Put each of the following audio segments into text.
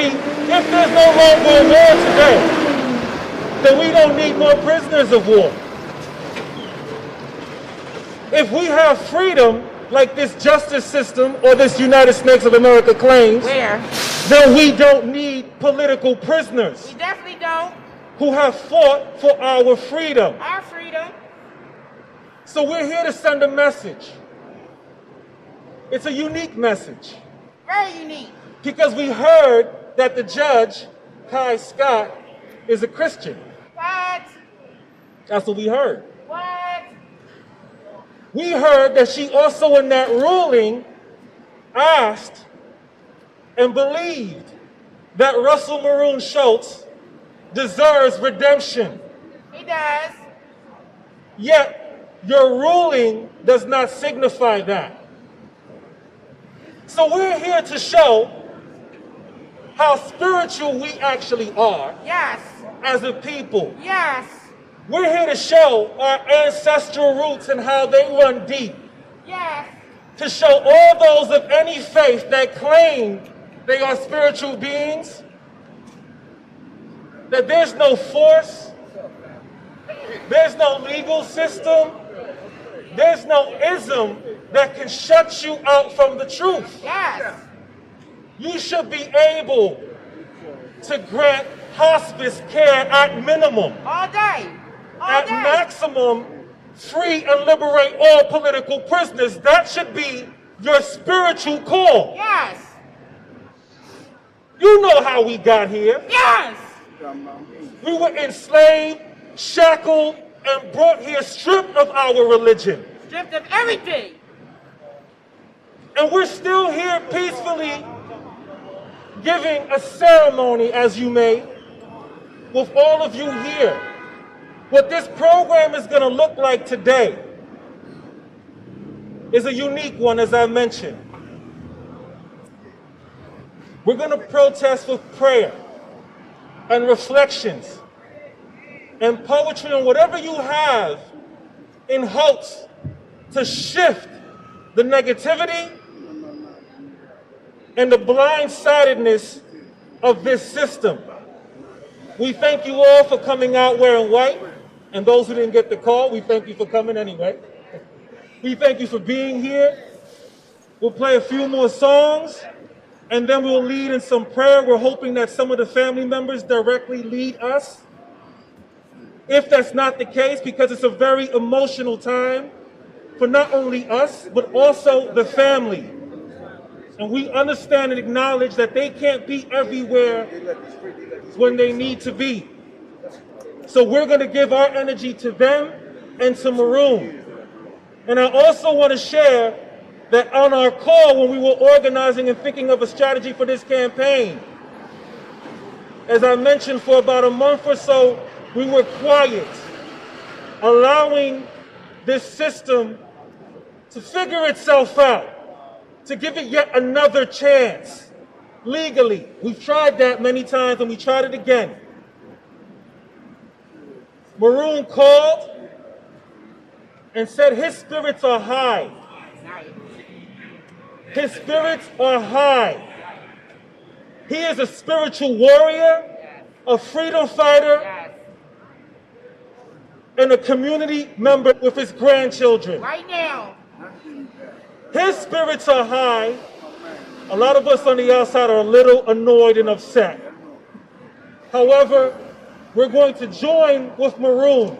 See, if there's no longer a war today, then we don't need more prisoners of war. If we have freedom, like this justice system or this United States of America claims, then we don't need political prisoners. We definitely don't. Who have fought for our freedom. Our freedom. So we're here to send a message. It's a unique message. Very unique. Because we heard that the judge, Kai Scott, is a Christian. What? That's what we heard. What? We heard that she also in that ruling asked and believed that Russell Maroon Shoatz deserves redemption. He does. Yet your ruling does not signify that. So we're here to show how spiritual we actually are. Yes. As a people. Yes. We're here to show our ancestral roots and how they run deep. Yes. To show all those of any faith that claim they are spiritual beings that there's no force, there's no legal system, there's no ism that can shut you out from the truth. Yes. You should be able to grant hospice care at minimum. All day. At maximum, free and liberate all political prisoners. That should be your spiritual call. Yes. You know how we got here. Yes. We were enslaved, shackled, and brought here stripped of our religion. Stripped of everything. And we're still here peacefully giving a ceremony, as you may, with all of you here. What this program is going to look like today is a unique one, as I mentioned. We're going to protest with prayer and reflections and poetry and whatever you have in hopes to shift the negativity and the blindsidedness of this system. We thank you all for coming out wearing white. And those who didn't get the call, we thank you for coming anyway. We thank you for being here. We'll play a few more songs, and then we'll lead in some prayer. We're hoping that some of the family members directly lead us. If that's not the case, because it's a very emotional time for not only us, but also the family. And we understand and acknowledge that they can't be everywhere when they need to be. So we're going to give our energy to them and to Maroon. And I also want to share that on our call when we were organizing and thinking of a strategy for this campaign, as I mentioned, for about a month or so, we were quiet, allowing this system to figure itself out, to give it yet another chance legally. We've tried that many times and we tried it again. Maroon called and said his spirits are high. His spirits are high. He is a spiritual warrior, a freedom fighter, and a community member with his grandchildren. Right now. His spirits are high. A lot of us on the outside are a little annoyed and upset. However, we're going to join with Maroon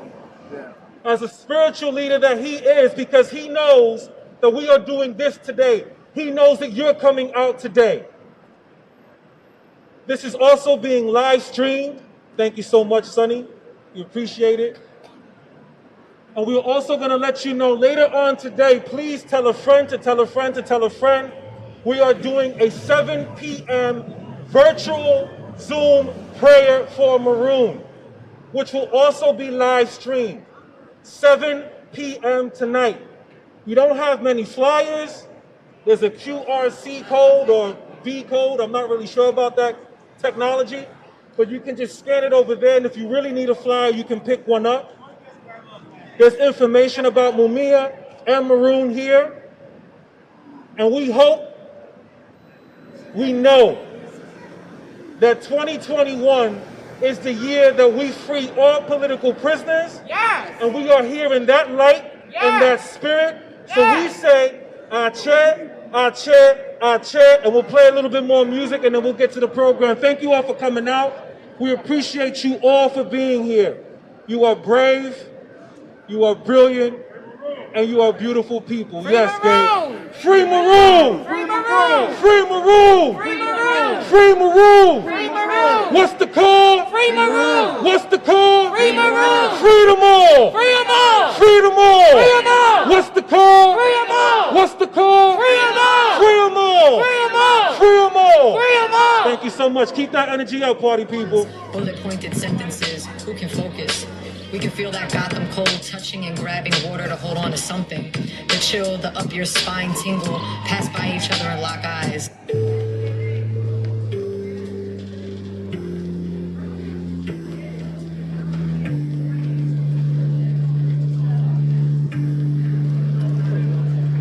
as a spiritual leader that he is, because he knows that we are doing this today. He knows that you're coming out today. This is also being live streamed. Thank you so much, Sonny. We appreciate it. And we're also going to let you know later on today, please tell a friend to tell a friend to tell a friend. We are doing a 7 p.m. virtual Zoom prayer for Maroon, which will also be live streamed. 7 p.m. tonight. We don't have many flyers. There's a QRC code or V code. I'm not really sure about that technology, but you can just scan it over there, and if you really need a flyer, you can pick one up. There's information about Mumia and Maroon here, and we hope, we know that 2021 is the year that we free all political prisoners. Yes. And we are here in that light, in that spirit. So we say, our chair, our chair, our chair, and we'll play a little bit more music and then we'll get to the program. Thank you all for coming out. We appreciate you all for being here. You are brave, you are brilliant, and you are beautiful people. Free yes, Maroon. Gabe. Free Maroon! Free Maroon. Free Maroon! Free Maroon. Free Maroon! Free Maroon. What's the call? Free Maroon. What's the call? Free Maroon. Free them all! Free them all. Free them all! Free them all. What's the call? Free them all. What's the call? Free them all. Free them all! Free them all. Free them all! Free them all. Thank you so much. Keep that energy up, party people. Bullet pointed sentences, who can focus? We can feel that Gotham cold touching and grabbing water to hold on to something. The chill, the up your spine tingle, pass by each other and lock eyes.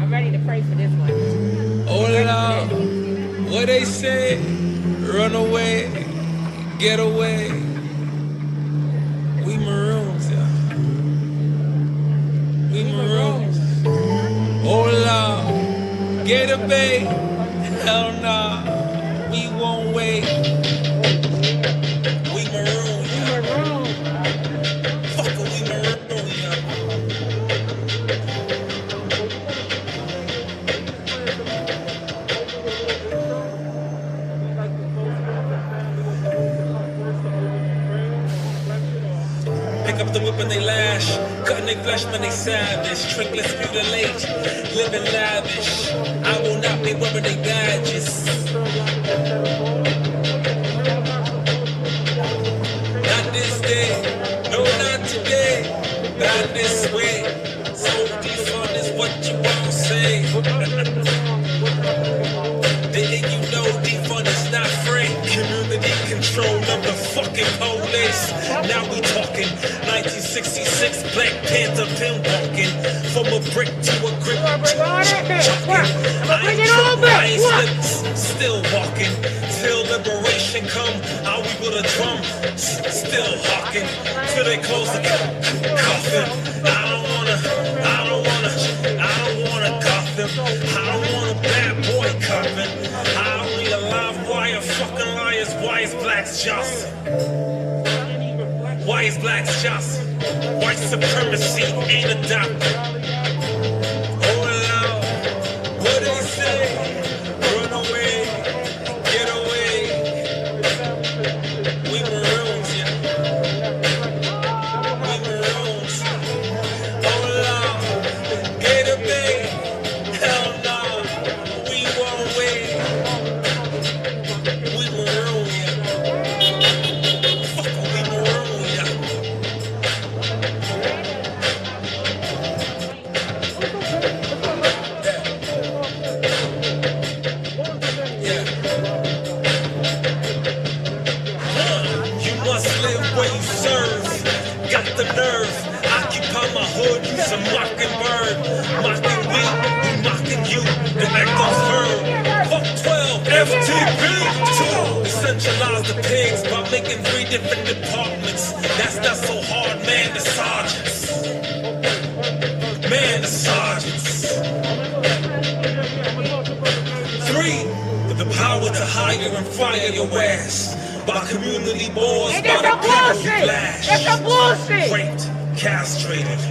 I'm ready to pray for this one. Hola, what they say? Run away, get away. We maroons, yeah. We maroons. Hola, get away. Hell nah, we won't wait. We maroon, yeah. Fuck it, we maroon, yeah. Pick up the whip and they lash, cutting their flesh when they savage, trinkless mutilate, living lavish. I will not be wearing their badges. Not this day, no not today, not this way. So defund is what you won't say. Didn't you know defund is not free? Community control of the fucking police. Now we talking 1966 Black Panther pin walking from a brick to a grip. I ain't slipped, still walking till liberation come. How we with a drum, still hawking till they close the coffin. I don't wanna coffin. I don't want a bad boy coffin. I only alive wire fucking liars. Why is blacks just? Why is blacks just? White supremacy ain't adopted. Oh, Lord, what they say? Run away, get away. We maroons, yeah. We maroons. Oh, Lord, get away. Hell no, we won't wait. We maroon, yeah. Fuck, we maroon, yeah. You must live where you serve. Got the nerve. Occupy my hood, use a mockingbird. Mocking we mocking you. The echoes heard. Fuck 12, FTP. Essentialize the pigs by making 3 different departments. That's not so hard, man. The sergeants. Man, the sergeants. 3, the power to hire and fire your ass. By community boards, by the people you blast. That's some bullshit. Raped, castrated,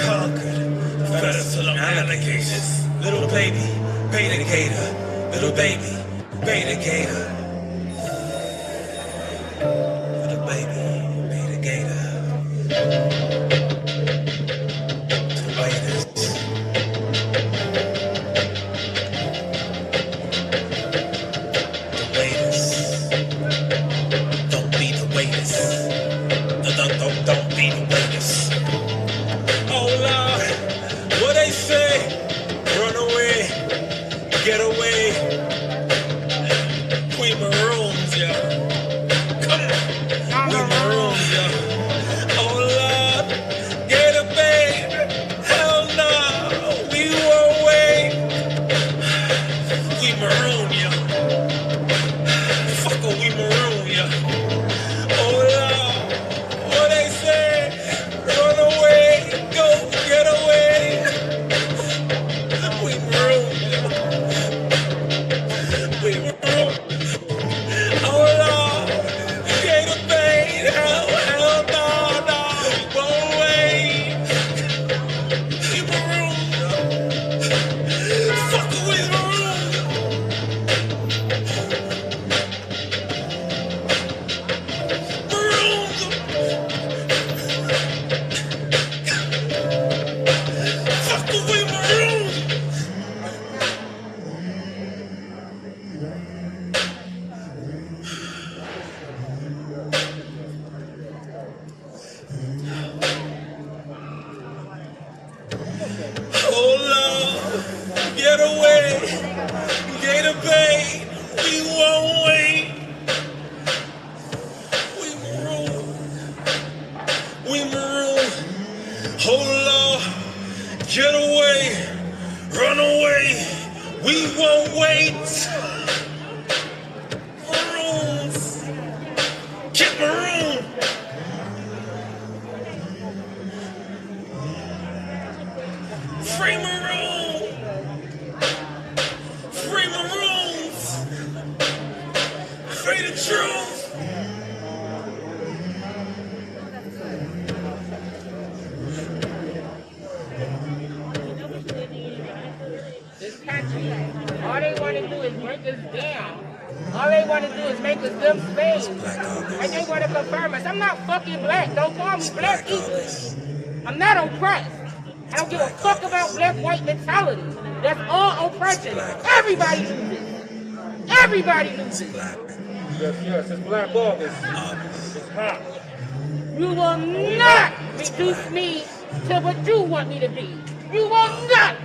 conquered, fed us to them alligators. Little baby, beta gator. Little baby, beta gator. Little baby, beta gator. The latest. The latest. Don't be the latest. Don't be the latest. Oh Lord, what they say? Run away, get away. We Run away, we won't wait. Maroons, get maroon. Free maroon, free maroons, free the truth. This country, all they want to do is break us down. All they want to do is make us them space. And they want to confirm us. I'm not fucking black. Don't call me black either. I'm not oppressed. I don't give a fuck about black-white mentality. That's all oppression. Everybody loses. Everybody loses. Yes, it's Black August. It's hot. You will not reduce me to what you want me to be. You will not.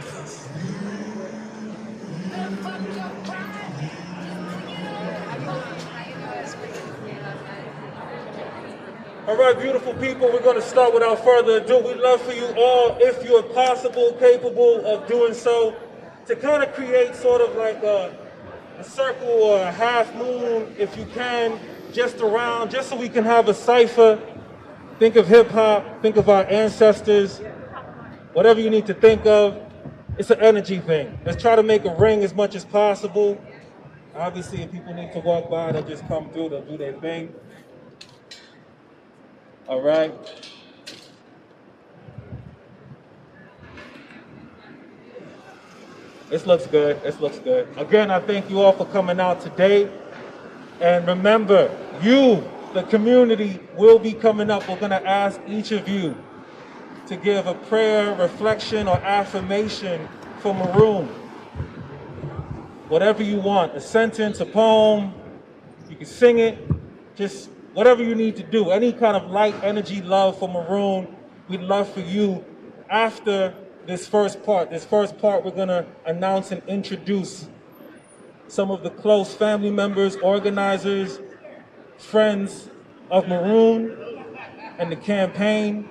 All right, beautiful people, we're going to start without further ado. We'd love for you all, if you're possible, capable of doing so, to kind of create sort of like a circle or a half moon, if you can, just around, just so we can have a cipher. Think of hip hop, think of our ancestors, whatever you need to think of. It's an energy thing. Let's try to make a ring as much as possible. Obviously, if people need to walk by, they'll just come through, they'll do their thing. All right. This looks good. This looks good. Again, I thank you all for coming out today. And remember, you, the community, will be coming up. We're going to ask each of you to give a prayer, reflection, or affirmation for Maroon. Whatever you want, a sentence, a poem, you can sing it, just whatever you need to do. Any kind of light energy love for Maroon, we'd love for you after this first part. This first part, we're gonna announce and introduce some of the close family members, organizers, friends of Maroon and the campaign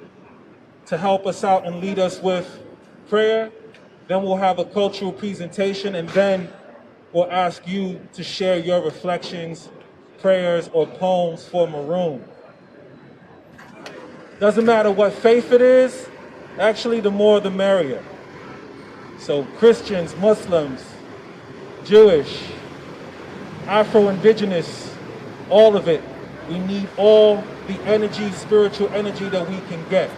to help us out and lead us with prayer. Then we'll have a cultural presentation, and then we'll ask you to share your reflections, prayers, or poems for Maroon. Doesn't matter what faith it is, actually the more the merrier. So Christians, Muslims, Jewish, Afro-Indigenous, all of it. We need all the energy, spiritual energy that we can get.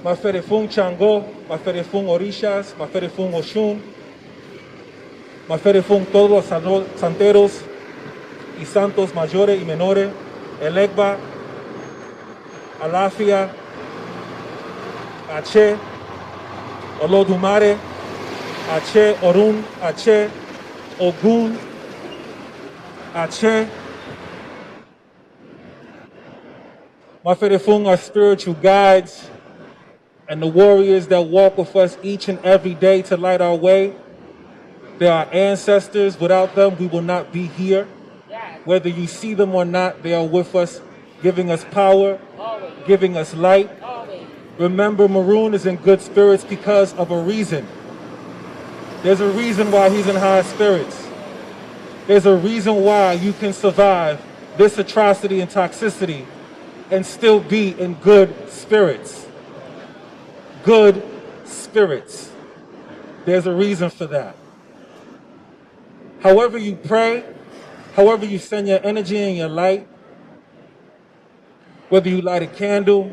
Maferefung Chango, Maferefung Orishas, Maferefung Oshun, Maferefung todos los santeros y santos mayores y menores, Elegba, Alafia, Ache, Olodumare, Ache Orun, Ache Ogun, Ache. Maferefung, our spiritual guides and the warriors that walk with us each and every day to light our way. They are ancestors. Without them, we will not be here. Whether you see them or not, they are with us, giving us power, giving us light. Remember, Maroon is in good spirits because of a reason. There's a reason why he's in high spirits. There's a reason why you can survive this atrocity and toxicity and still be in good spirits. Good spirits. There's a reason for that. However you pray, however you send your energy and your light, whether you light a candle,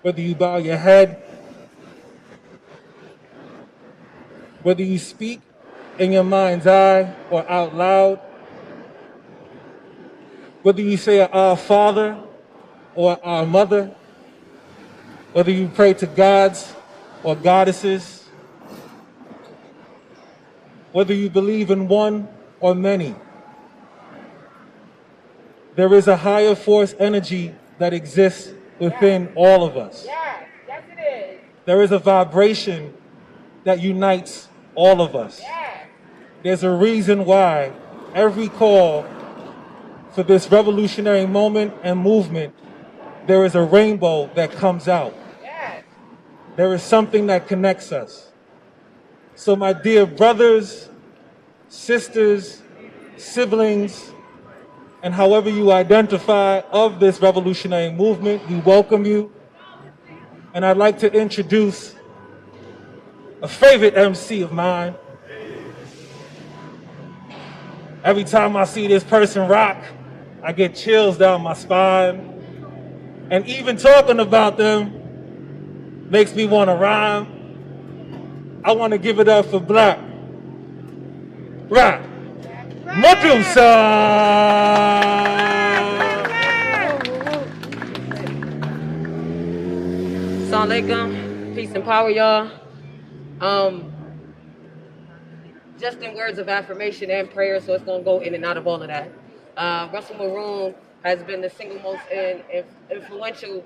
whether you bow your head, whether you speak in your mind's eye or out loud, whether you say Our Father or Our Mother, whether you pray to gods or goddesses, whether you believe in one or many, there is a higher force energy that exists within all of us. Yes, yes it is. There is a vibration that unites all of us. Yes. There's a reason why every call for this revolutionary moment and movement, there is a rainbow that comes out. There is something that connects us. So my dear brothers, sisters, siblings, and however you identify of this revolutionary movement, we welcome you. And I'd like to introduce a favorite MC of mine. Every time I see this person rock, I get chills down my spine. And even talking about them makes me want to rhyme. I want to give it up for Black Rap Medusa. Assalamu alaikum. Peace and power, y'all. Just in words of affirmation and prayer, so it's going to go in and out of all of that. Russell Maroon has been the single most influential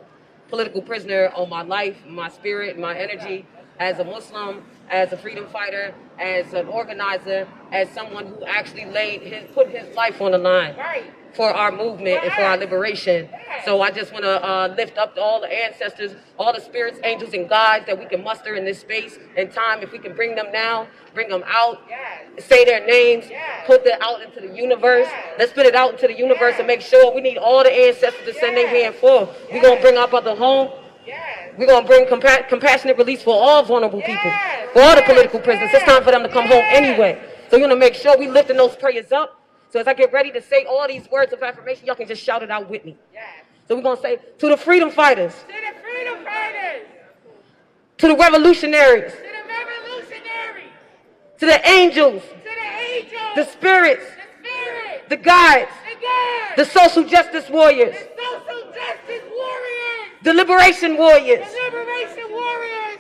political prisoner on my life, my spirit, my energy, as a Muslim, as a freedom fighter, as an organizer, as someone who actually put his life on the line for our movement and for our liberation. So I just want to lift up all the ancestors, all the spirits, angels, and guides that we can muster in this space and time. If we can bring them now, bring them out, say their names, put them out into the universe. Let's put it out into the universe and make sure we need all the ancestors to send their hand forth. We're going to bring our brother home. We're going to bring compassionate release for all vulnerable people, for all the political prisoners. It's time for them to come home anyway. So we're going to make sure we lifting those prayers up. So as I get ready to say all these words of affirmation, y'all can just shout it out with me. So we're going to say, to the freedom fighters. To the freedom fighters. To the revolutionaries. To the revolutionaries. To the angels. To the angels. The spirits. The spirits. The guides. The guides. The social justice warriors. The social justice warriors. The liberation warriors. The liberation warriors.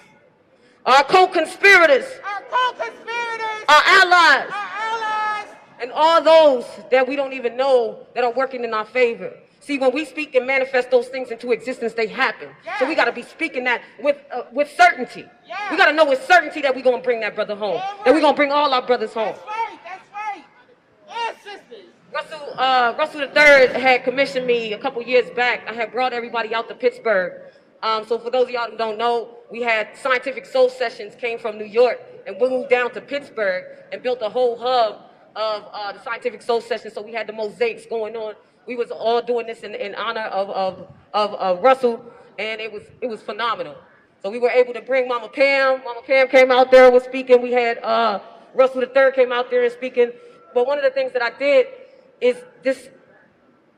Our co-conspirators. Our co-conspirators. Our allies. Our allies. And all those that we don't even know that are working in our favor. See, when we speak and manifest those things into existence, they happen. So we got to be speaking that with certainty. We got to know with certainty that we're going to bring that brother home. That we're going to bring all our brothers home. That's right. That's right. Yes, sisters. Russell III had commissioned me a couple years back. I had brought everybody out to Pittsburgh. So for those of y'all who don't know, we had scientific soul sessions came from New York and we moved down to Pittsburgh and built a whole hub of the scientific soul session. So we had the mosaics going on. We was all doing this in honor of Russell, and it was phenomenal. So we were able to bring Mama Pam. Mama Pam came out there and was speaking. We had Russell III came out there and speaking. But one of the things that I did is this.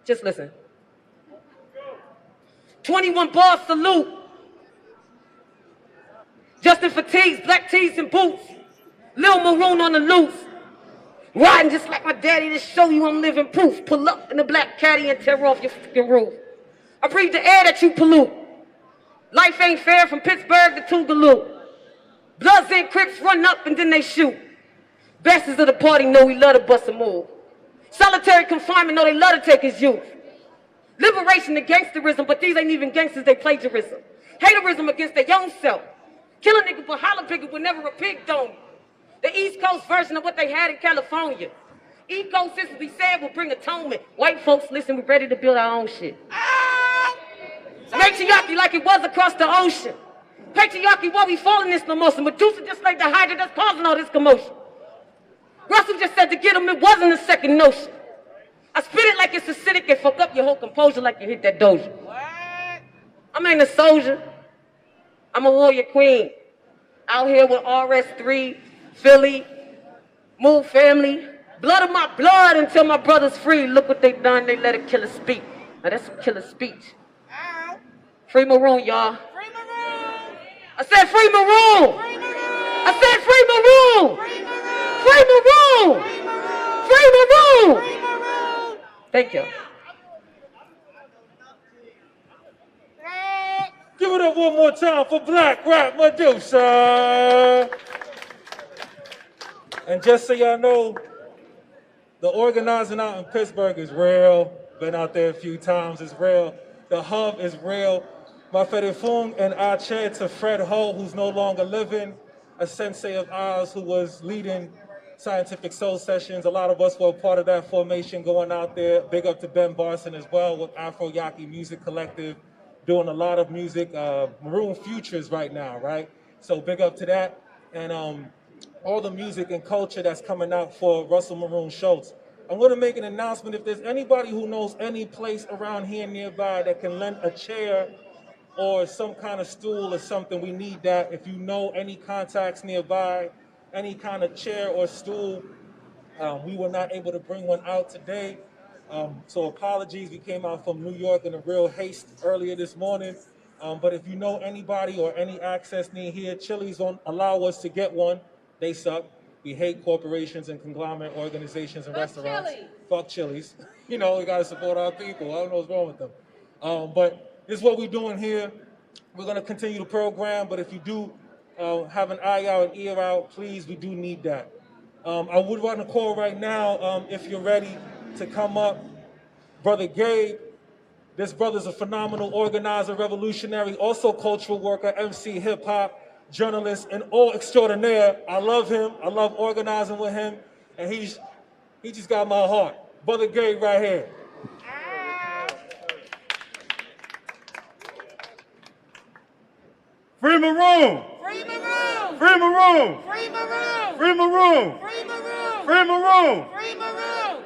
Just listen. 21 bars salute. Justin fatigues, black tees and boots. Lil Maroon on the loose. Riding just like my daddy to show you I'm living proof. Pull up in the black caddy and tear off your fucking roof. I breathe the air that you pollute. Life ain't fair from Pittsburgh to Tougaloo. Bloods and Crips run up and then they shoot. Bastards of the party know we love to bust a move. Solitary confinement know they love to take his youth. Liberation to gangsterism, but these ain't even gangsters, they plagiarism. Haterism against their young self. Kill a nigga for holler bigger would never a pig dome. The East Coast version of what they had in California. Ecosystems we said will bring atonement. White folks, listen, we're ready to build our own shit. Matriarchy like it was across the ocean. Patriarchy, why we falling this no more? So Medusa just like the Hydra that's causing all this commotion. Russell just said to get him, it wasn't a second notion. I spit it like it's acidic and fuck up your whole composure like you hit that doja. I ain't a soldier. I'm a warrior queen. Out here with RS3, Philly, Move Family. Blood of my blood until my brother's free. Look what they done, they let a killer speak. Now that's some killer speech. Free Maroon, y'all. Free Maroon. I said free Maroon. Free Maroon. I said free Maroon. Free Maroon. Free Maroon. Free Maroon. Free Maroon. Free Maroon. Thank you. Give it up one more time for Black Rap Medusa. And just so y'all know, the organizing out in Pittsburgh is real. Been out there a few times, it's real. The hub is real. My Fung and I chair to Fred Ho, who's no longer living, a sensei of ours who was leading scientific soul sessions. A lot of us were a part of that formation going out there. Big up to Ben Barson as well with Afro Yaki Music Collective. doing a lot of music, Maroon Futures right now, right? So big up to that. And all the music and culture that's coming out for Russell Maroon Shoatz. I'm gonna make an announcement. If there's anybody who knows any place around here nearby that can lend a chair or some kind of stool or something, we need that. If you know any contacts nearby, any kind of chair or stool, we were not able to bring one out today. So apologies, we came out from New York in a real haste earlier this morning. But if you know anybody or any access near here, Chili's won't allow us to get one. They suck. We hate corporations and conglomerate organizations and restaurants. Chili's. Fuck Chili's. You know, we gotta support our people. I don't know what's wrong with them. But this is what we're doing here. We're gonna continue the program, but if you do have an eye out, an ear out, please, we do need that. I would want to call right now, if you're ready to come up, Brother Gabe. This brother's a phenomenal organizer, revolutionary, also cultural worker, MC, hip-hop, journalist, and all extraordinaire. I love him. I love organizing with him, and he just got my heart. Brother Gabe right here. Free Maroon! Free Maroon! Free Maroon! Free Maroon! Free Maroon! Free Maroon! Free Maroon! Free Maroon!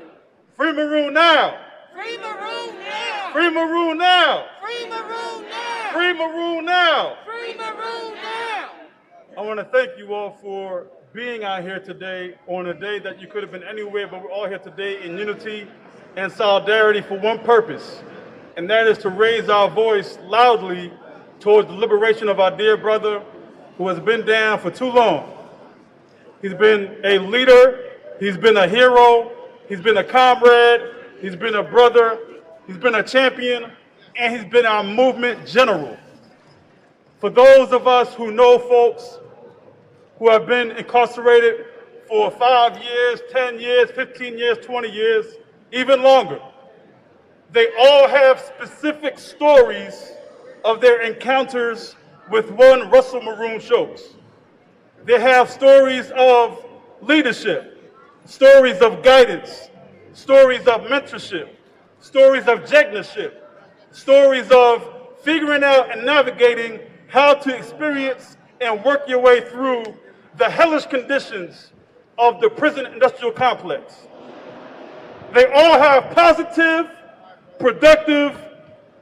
Free Maroon now! Free Maroon now! Free Maroon now! Free Maroon now! Free Maroon now! Free Maroon now! I want to thank you all for being out here today on a day that you could have been anywhere, but we're all here today in unity and solidarity for one purpose, and that is to raise our voice loudly towards the liberation of our dear brother who has been down for too long. He's been a leader, he's been a hero, he's been a comrade, he's been a brother, he's been a champion, and he's been our movement general. For those of us who know folks who have been incarcerated for 5 years, 10 years, 15 years, 20 years, even longer, they all have specific stories of their encounters with one Russell Maroon Shoatz. They have stories of leadership, stories of guidance, stories of mentorship, stories of jegnership, stories of figuring out and navigating how to experience and work your way through the hellish conditions of the prison industrial complex. They all have positive, productive,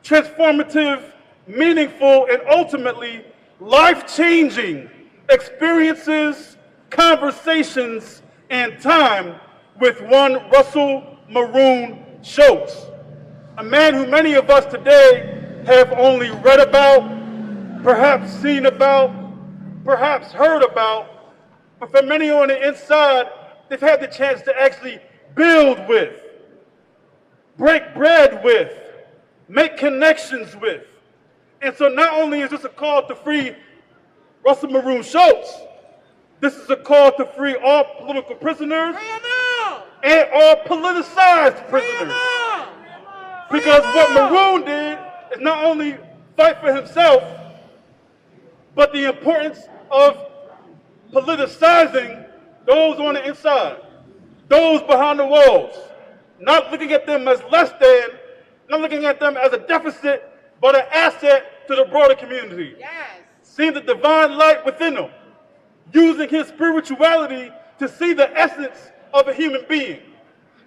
transformative, meaningful, and ultimately life-changing experiences, conversations, and time with one Russell Maroon Shoatz, a man who many of us today have only read about, perhaps seen about, perhaps heard about, but for many on the inside, they've had the chance to actually build with, break bread with, make connections with. And so not only is this a call to free Russell Maroon Shoatz, this is a call to free all political prisoners and all politicized prisoners. Because what Maroon did is not only fight for himself, but the importance of politicizing those on the inside, those behind the walls, not looking at them as less than, not looking at them as a deficit, but an asset to the broader community. Yes. Seeing the divine light within them, using his spirituality to see the essence of a human being,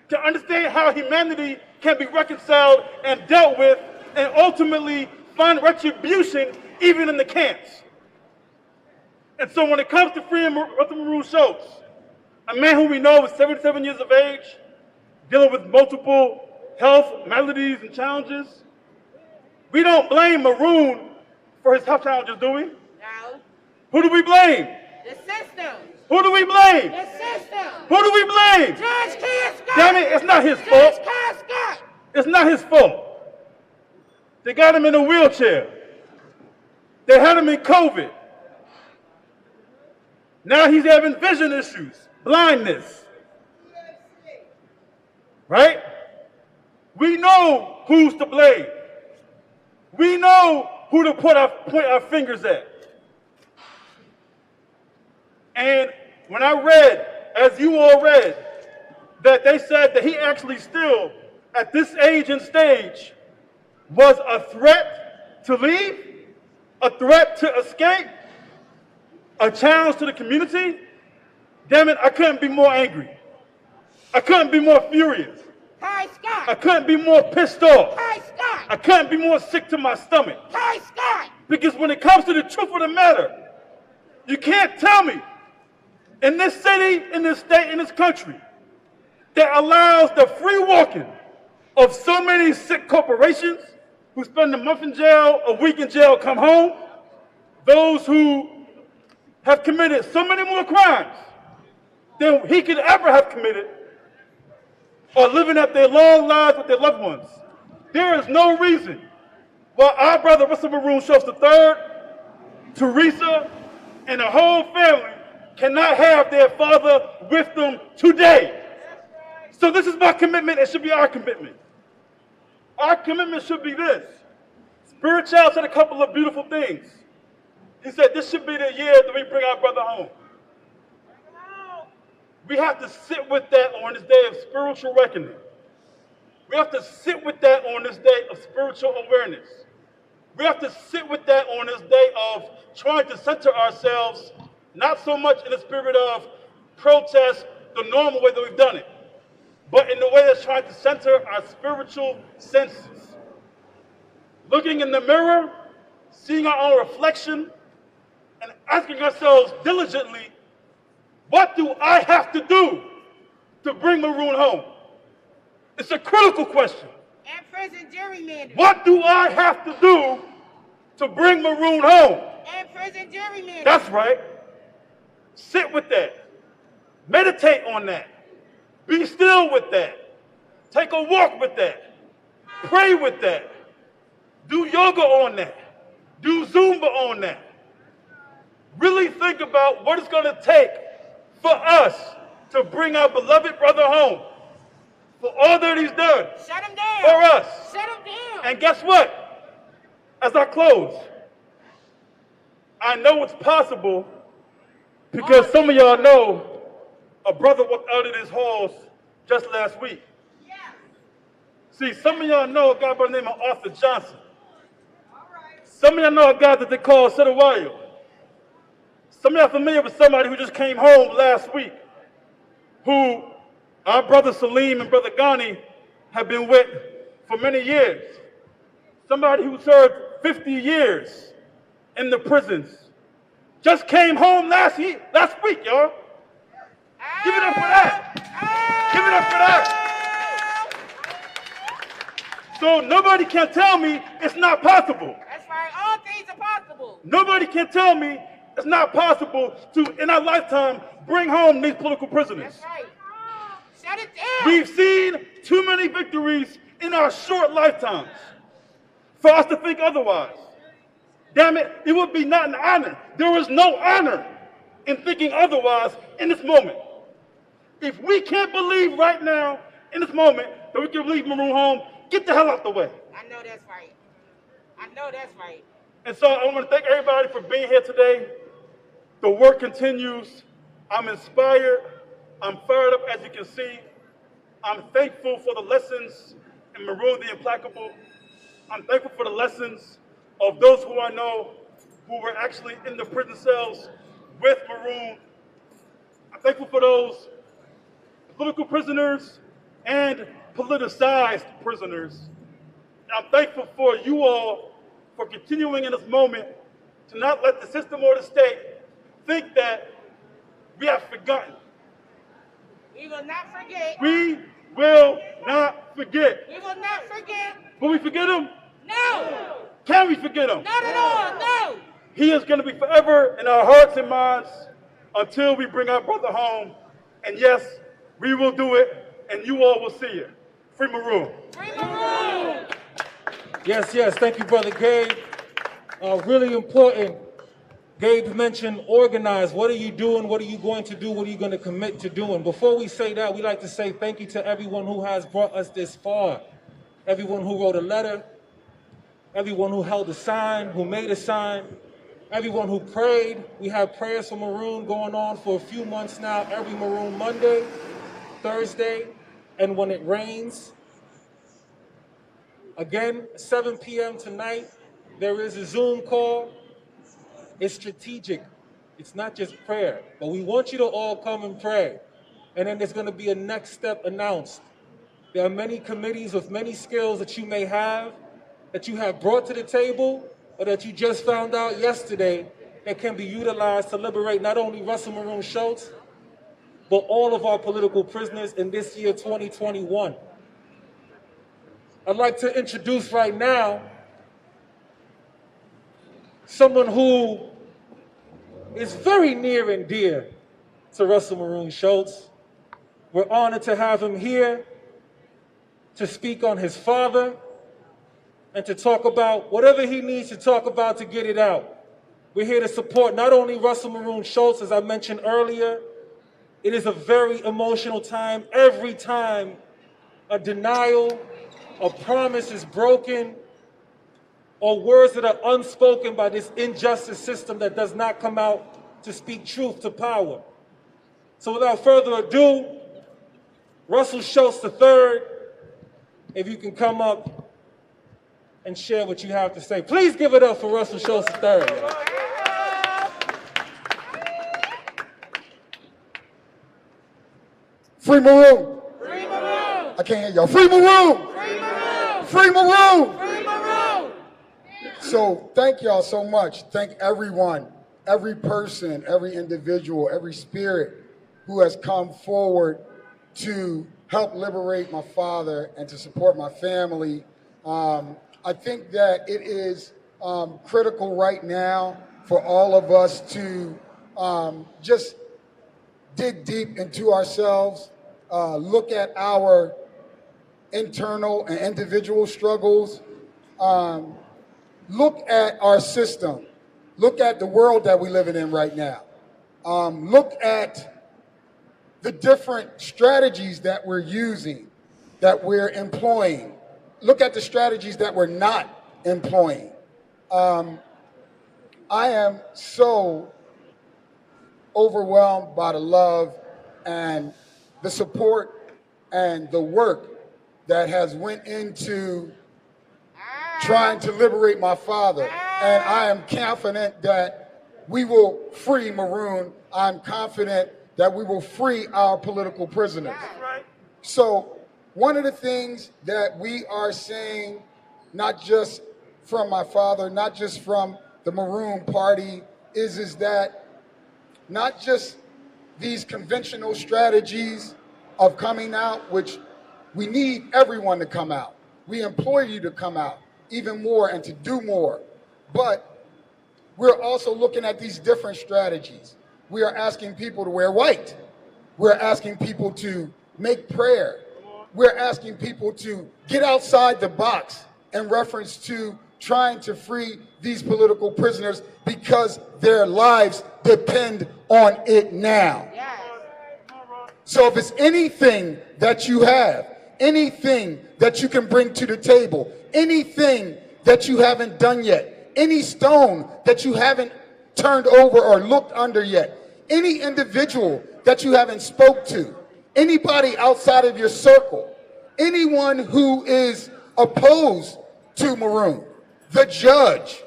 to understand how humanity can be reconciled and dealt with, and ultimately find retribution even in the camps. And so when it comes to freeing Russell Maroon Shoatz, a man who we know is 77 years of age, dealing with multiple health maladies and challenges, we don't blame Maroon for his health challenges, do we? No. Who do we blame? The system. Who do we blame? The system. Who do we blame? Judge Ken Scott. Damn it, it's not his Judge fault. Ken Scott. It's not his fault. They got him in a wheelchair. They had him in COVID. Now he's having vision issues, blindness. Right? We know who's to blame. We know who to point our fingers at. And when I read, as you all read, that they said that he actually still, at this age and stage, was a threat to leave, a threat to escape, a challenge to the community, damn it, I couldn't be more angry. I couldn't be more furious. Hi, Scott. I couldn't be more pissed off. Hi, Scott. I couldn't be more sick to my stomach. Hi, Scott. Because when it comes to the truth of the matter, you can't tell me in this city, in this state, in this country, that allows the free walking of so many sick corporations who spend a month in jail, a week in jail, come home, those who have committed so many more crimes than he could ever have committed, or living up their long lives with their loved ones. There is no reason why our brother Russell Maroon Shoatz III, Teresa, and the whole family cannot have their father with them today. So this is my commitment. It should be our commitment. Our commitment should be this. Spirit Child said a couple of beautiful things. He said this should be the year that we bring our brother home. We have to sit with that on this day of spiritual reckoning. We have to sit with that on this day of spiritual awareness. We have to sit with that on this day of trying to center ourselves, not so much in the spirit of protest, the normal way that we've done it, but in the way that's trying to center our spiritual senses. Looking in the mirror, seeing our own reflection, and asking ourselves diligently, what do I have to do to bring Maroon home? It's a critical question. And prison gerrymandering. What do I have to do to bring Maroon home? And prison gerrymandering. That's right. Sit with that. Meditate on that. Be still with that. Take a walk with that. Pray with that. Do yoga on that. Do Zumba on that. Really think about what it's going to take for us to bring our beloved brother home. For all that he's done. Shut him down. For us. Shut him down. And guess what? As I close, I know it's possible because some of y'all know a brother walked out of these halls just last week. Yes. See, some of y'all know a guy by the name of Arthur Johnson. All right. Some of y'all know a guy that they call Cedewayo. Some of y'all familiar with somebody who just came home last week, who our brother Salim and brother Ghani have been with for many years. Somebody who served 50 years in the prisons. Just came home last week, y'all. Give it up for that. Give it up for that. So nobody can tell me it's not possible. That's right. All things are possible. Nobody can tell me it's not possible to, in our lifetime, bring home these political prisoners. That's right. Shut it down. We've seen too many victories in our short lifetimes for us to think otherwise. Damn it, it would be not an honor. There is no honor in thinking otherwise in this moment. If we can't believe right now, in this moment, that we can leave Maroon home, get the hell out the way. I know that's right. I know that's right. And so I want to thank everybody for being here today. The work continues. I'm inspired. I'm fired up, as you can see. I'm thankful for the lessons in Maroon the Implacable. I'm thankful for the lessons of those who I know who were actually in the prison cells with Maroon. I'm thankful for those political prisoners and politicized prisoners. And I'm thankful for you all for continuing in this moment to not let the system or the state think that we have forgotten. We will not forget. We will not forget. We will not forget. Will we forget him? No. Can we forget him? Not at all. No. He is going to be forever in our hearts and minds until we bring our brother home. And yes, we will do it, and you all will see it. Free Maroon. Free Maroon. Yes, yes. Thank you, Brother Gabe. Really important. Gabe mentioned organize. What are you doing? What are you going to do? What are you going to commit to doing? Before we say that, we'd like to say thank you to everyone who has brought us this far. Everyone who wrote a letter, everyone who held a sign, who made a sign, everyone who prayed. We have prayers for Maroon going on for a few months now, every Maroon Monday, Thursday, and when it rains. Again, 7 p.m. tonight, There is a Zoom call. It's strategic. It's not just prayer, but we want you to all come and pray. And then there's going to be a next step announced. There are many committees with many skills that you may have, that you have brought to the table, or that you just found out yesterday that can be utilized to liberate not only Russell Maroon Shoatz, but all of our political prisoners in this year, 2021. I'd like to introduce right now someone who is very near and dear to Russell Maroon Shoatz. We're honored to have him here to speak on his father and to talk about whatever he needs to talk about to get it out. We're here to support not only Russell Maroon Shoatz, as I mentioned earlier. It is a very emotional time every time a denial, a promise is broken, or words that are unspoken by this injustice system that does not come out to speak truth to power. So without further ado, Russell Shoatz III, if you can come up and share what you have to say. Please give it up for Russell Shoatz III. Free Maroon! Free Maroon! I can't hear y'all. Free Maroon! Free Maroon! Free Maroon! Free Maroon! So thank y'all so much. Thank everyone, every person, every individual, every spirit who has come forward to help liberate my father and to support my family. I think that it is critical right now for all of us to just dig deep into ourselves, look at our internal and individual struggles, look at our system, look at the world that we're living in right now, look at the different strategies that we're using, that we're employing, look at the strategies that we're not employing. I am so overwhelmed by the love and the support and the work that has went into trying to liberate my father. And I am confident that we will free Maroon. I'm confident that we will free our political prisoners. So one of the things that we are saying, not just from my father, not just from the Maroon Party, is that not just these conventional strategies of coming out, which we need everyone to come out. We implore you to come out even more and to do more. But we're also looking at these different strategies. We are asking people to wear white. We're asking people to make prayer. We're asking people to get outside the box in reference to trying to free these political prisoners because their lives depend on it now. So if it's anything that you have, anything that you can bring to the table, anything that you haven't done yet, any stone that you haven't turned over or looked under yet, any individual that you haven't spoke to, anybody outside of your circle, anyone who is opposed to Maroon, the judge,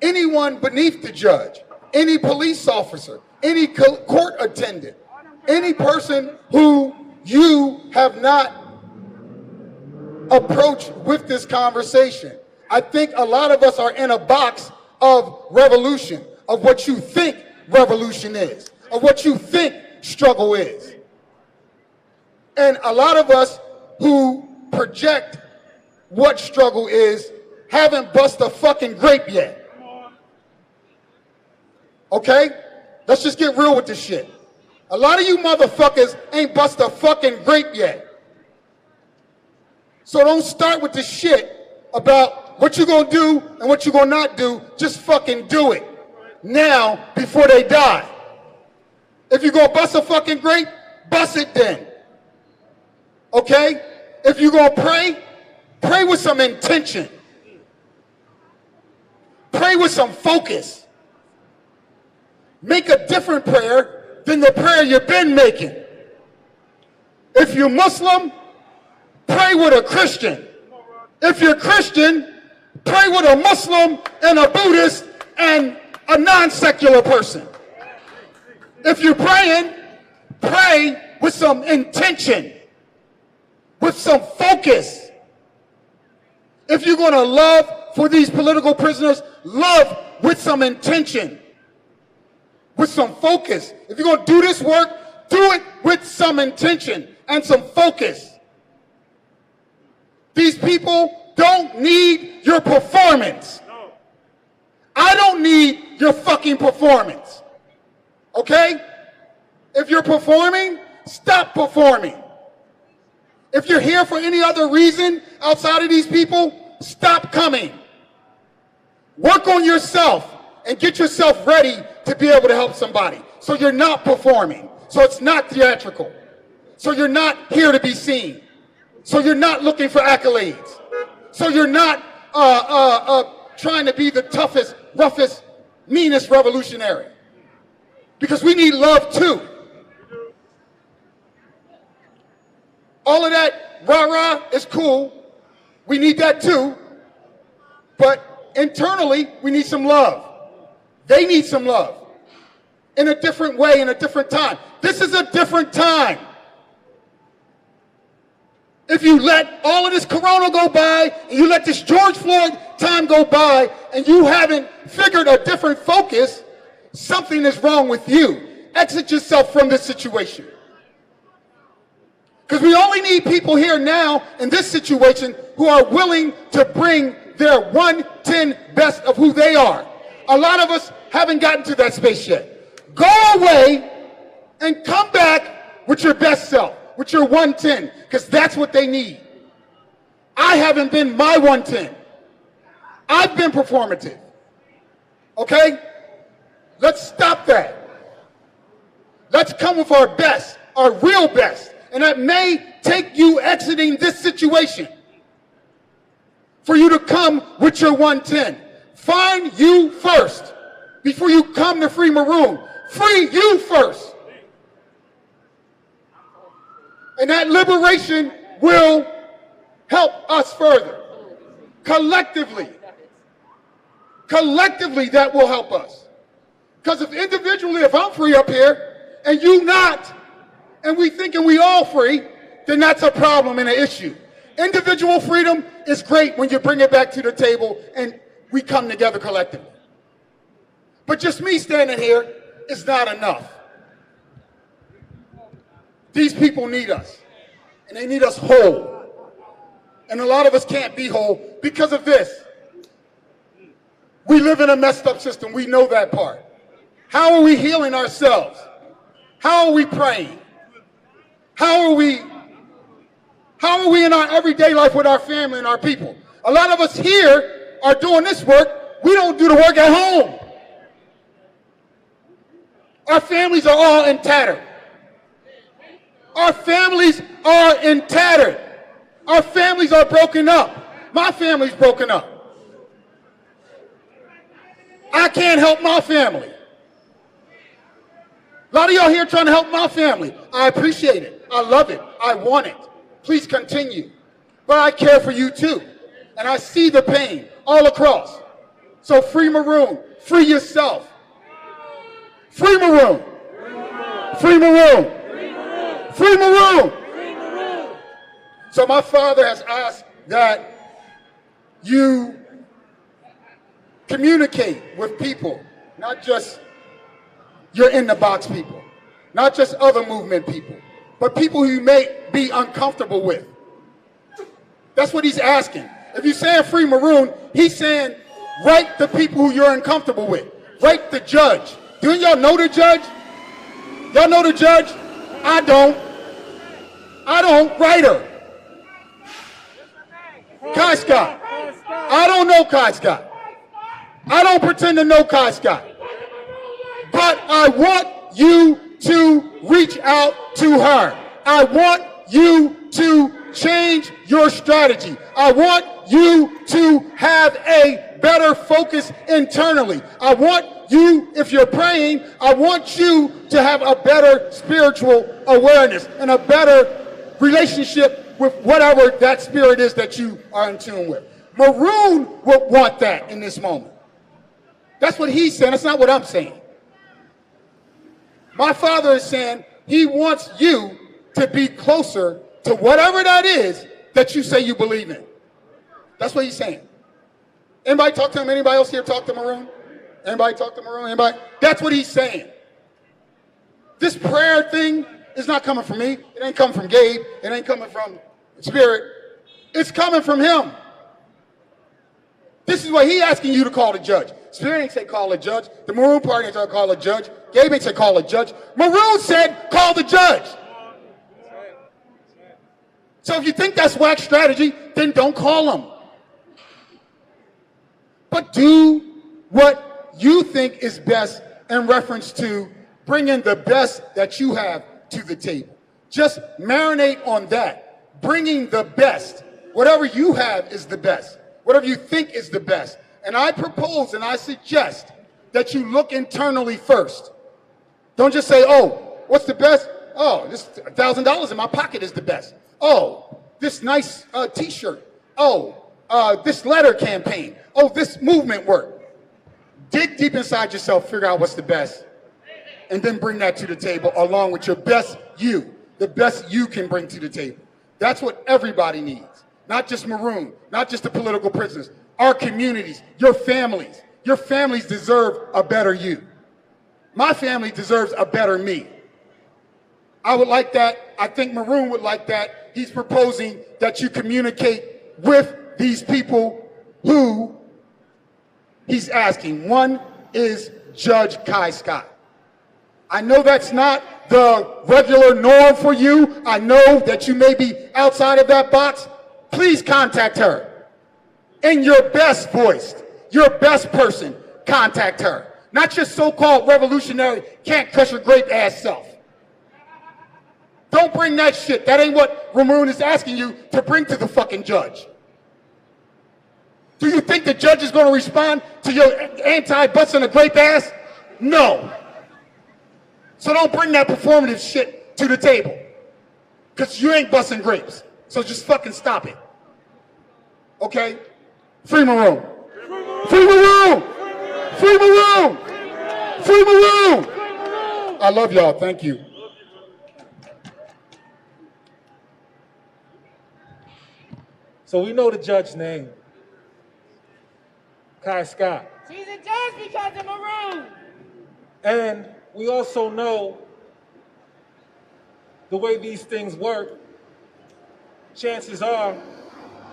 anyone beneath the judge, any police officer, any court attendant, any person who you have not approached with this conversation. I think a lot of us are in a box of revolution, of what you think revolution is, of what you think struggle is. And a lot of us who project what struggle is haven't bust a fucking grape yet. Okay? Let's just get real with this shit. A lot of you motherfuckers ain't bust a fucking grape yet. So don't start with this shit about what you're gonna do and what you're gonna not do. Just fucking do it now before they die. If you're gonna bust a fucking grape, bust it then. Okay? If you're gonna pray, pray with some intention. Pray with some focus. Make a different prayer than the prayer you've been making. If you're Muslim, pray with a Christian. If you're Christian, Pray with a Muslim and a Buddhist and a non-secular person. If you're praying, pray with some intention, with some focus. If you're going to love for these political prisoners, love with some intention, with some focus. If you're going to do this work, do it with some intention and some focus. These people don't need your performance. I don't need your fucking performance. Okay? If you're performing, stop performing. If you're here for any other reason outside of these people, stop coming. Work on yourself and get yourself ready to be able to help somebody. So you're not performing. So it's not theatrical. So you're not here to be seen. So you're not looking for accolades. So you're not trying to be the toughest, roughest, meanest revolutionary. Because we need love too. All of that rah-rah is cool. We need that too. But internally, we need some love. They need some love. In a different way, in a different time. This is a different time. If you let all of this corona go by, and you let this George Floyd time go by, and you haven't figured a different focus, something is wrong with you. Exit yourself from this situation. Because we only need people here now in this situation who are willing to bring their 110 best of who they are. A lot of us haven't gotten to that space yet. Go away and come back with your best self, with your 110, because that's what they need. I haven't been my 110. I've been performative. Okay? Let's stop that. Let's come with our best, our real best. And that may take you exiting this situation for you to come with your 110. Find you first before you come to Free Maroon. Free you first. And that liberation will help us further. Collectively. Collectively, that will help us. Because if individually, if I'm free up here and you not, and we thinking we all free, then that's a problem and an issue. Individual freedom is great when you bring it back to the table and we come together collectively. But just me standing here is not enough. These people need us, and they need us whole. And a lot of us can't be whole because of this. We live in a messed up system. We know that part. How are we healing ourselves? How are we praying? How are we in our everyday life with our family and our people? A lot of us here are doing this work. We don't do the work at home. Our families are all in tatter. Our families are in tatter. Our families are broken up. My family's broken up. I can't help my family. A lot of y'all here trying to help my family. I appreciate it. I love it. I want it. Please continue. But I care for you too. And I see the pain all across. So Free Maroon. Free yourself. Free Maroon. Free Maroon. Free Maroon. So my father has asked that you communicate with people, not just your in-the-box people, not just other movement people, but people who you may be uncomfortable with. That's what he's asking. If you're saying Free Maroon, he's saying write the people who you're uncomfortable with. Write the judge. Do y'all know the judge? Y'all know the judge? I don't. I don't. Write her. Kai Scott. I don't know Kai Scott. I don't pretend to know Kai Scott. But I want you to reach out to her. I want you to change your strategy. I want you to have a better focus internally. I want you, if you're praying, I want you to have a better spiritual awareness and a better relationship with whatever that spirit is that you are in tune with. Maroon would want that in this moment. That's what he's saying. That's not what I'm saying. My father is saying he wants you to be closer to whatever that is that you say you believe in. That's what he's saying. Anybody talk to him? Anybody else here talk to Maroon? Anybody talk to Maroon? Anybody? That's what he's saying. This prayer thing is not coming from me. It ain't coming from Gabe. It ain't coming from Spirit. It's coming from him. This is what he asking you to call the judge. Spirit ain't say call a judge. The Maroon party ain't say call a judge. Gabe ain't say call a judge. Maroon said call the judge. So if you think that's whack strategy, then don't call him. But do what you think is best in reference to bringing the best that you have to the table. Just marinate on that. Bringing the best. Whatever you have is the best. Whatever you think is the best. And I propose and I suggest that you look internally first. Don't just say, oh, what's the best? Oh, this $1,000 in my pocket is the best. Oh, this nice t-shirt. Oh, this letter campaign. Oh, this movement work. Dig deep inside yourself, figure out what's the best, and then bring that to the table along with your best you, the best you can bring to the table. That's what everybody needs. Not just Maroon, not just the political prisoners, our communities, your families. Your families deserve a better you. My family deserves a better me. I would like that. I think Maroon would like that. He's proposing that you communicate with these people who he's asking. One is Judge Kai Scott. I know that's not the regular norm for you. I know that you may be outside of that box. Please contact her. In your best voice, your best person, contact her. Not your so-called revolutionary, can't cuss your grape ass self. Don't bring that shit. That ain't what Maroon is asking you to bring to the fucking judge. Do you think the judge is going to respond to your anti-butts in a grape ass? No. So don't bring that performative shit to the table. Because you ain't busting grapes. So just fucking stop it. Okay? Free Maroon. Free Maroon! Free Maroon! Free Maroon! I love y'all. Thank you. So we know the judge's name. Kai Scott. She's a judge because of Maroon. And we also know the way these things work. Chances are,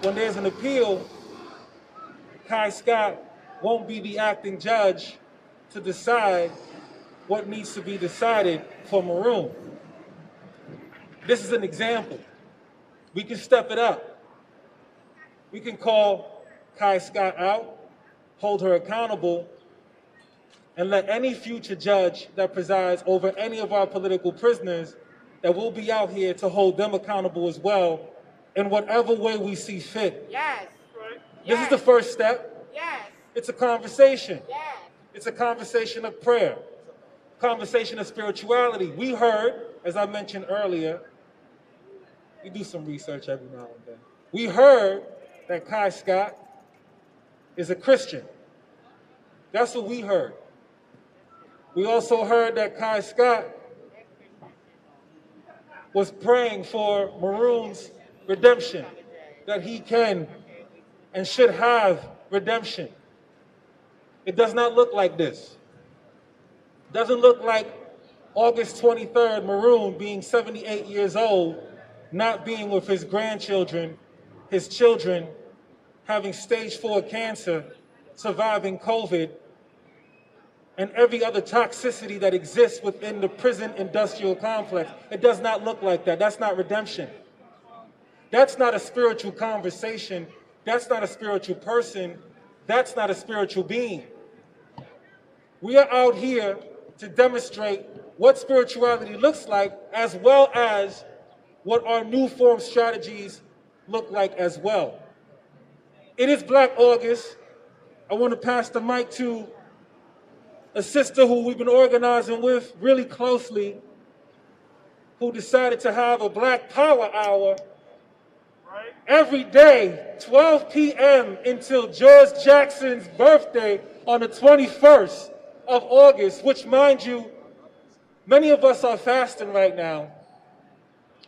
when there's an appeal, Kai Scott won't be the acting judge to decide what needs to be decided for Maroon. This is an example. We can step it up. We can call Kai Scott out, hold her accountable, and let any future judge that presides over any of our political prisoners that will be out here to hold them accountable as well in whatever way we see fit. Yes. This is the first step. Yes. It's a conversation. Yes. It's a conversation of prayer, conversation of spirituality. We heard, as I mentioned earlier, we do some research every now and then. We heard that Kai Scott is a Christian. That's what we heard. We also heard that Kai Scott was praying for Maroon's redemption, that he can and should have redemption. It does not look like this. It doesn't look like August 23rd, Maroon being 78 years old, not being with his grandchildren, his children, having stage 4 cancer, surviving COVID, and every other toxicity that exists within the prison industrial complex. It does not look like that. That's not redemption. That's not a spiritual conversation. That's not a spiritual person. That's not a spiritual being. We are out here to demonstrate what spirituality looks like, as well as what our new form strategies look like as well. It is Black August. I want to pass the mic to a sister who we've been organizing with really closely, who decided to have a Black Power Hour every day, 12 p.m. until George Jackson's birthday on the 21st of August, which, mind you, many of us are fasting right now,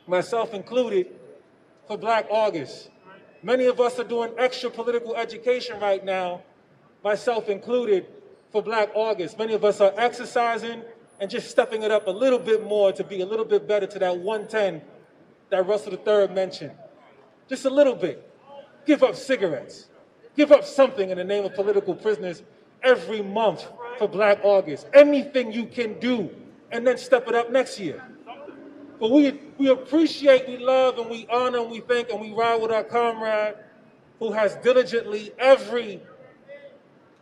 myself included, for Black August. Many of us are doing extra political education right now, myself included, for Black August. Many of us are exercising and just stepping it up a little bit more to be a little bit better to that 110 that Russell III mentioned. Just a little bit. Give up cigarettes. Give up something in the name of political prisoners every month for Black August. Anything you can do, and then step it up next year. But we appreciate, we love, and we honor, and we thank, and we ride with our comrade who has diligently every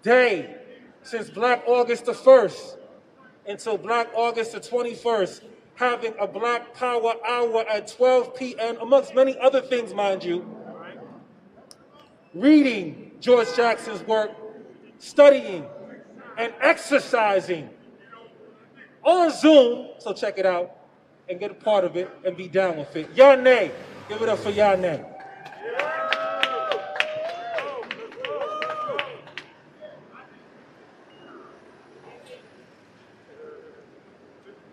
day since Black August the 1st until Black August the 21st, having a Black Power Hour at 12 p.m., amongst many other things, mind you, reading George Jackson's work, studying, and exercising on Zoom, so check it out, and get a part of it, and be down with it. Yane, give it up for Yane.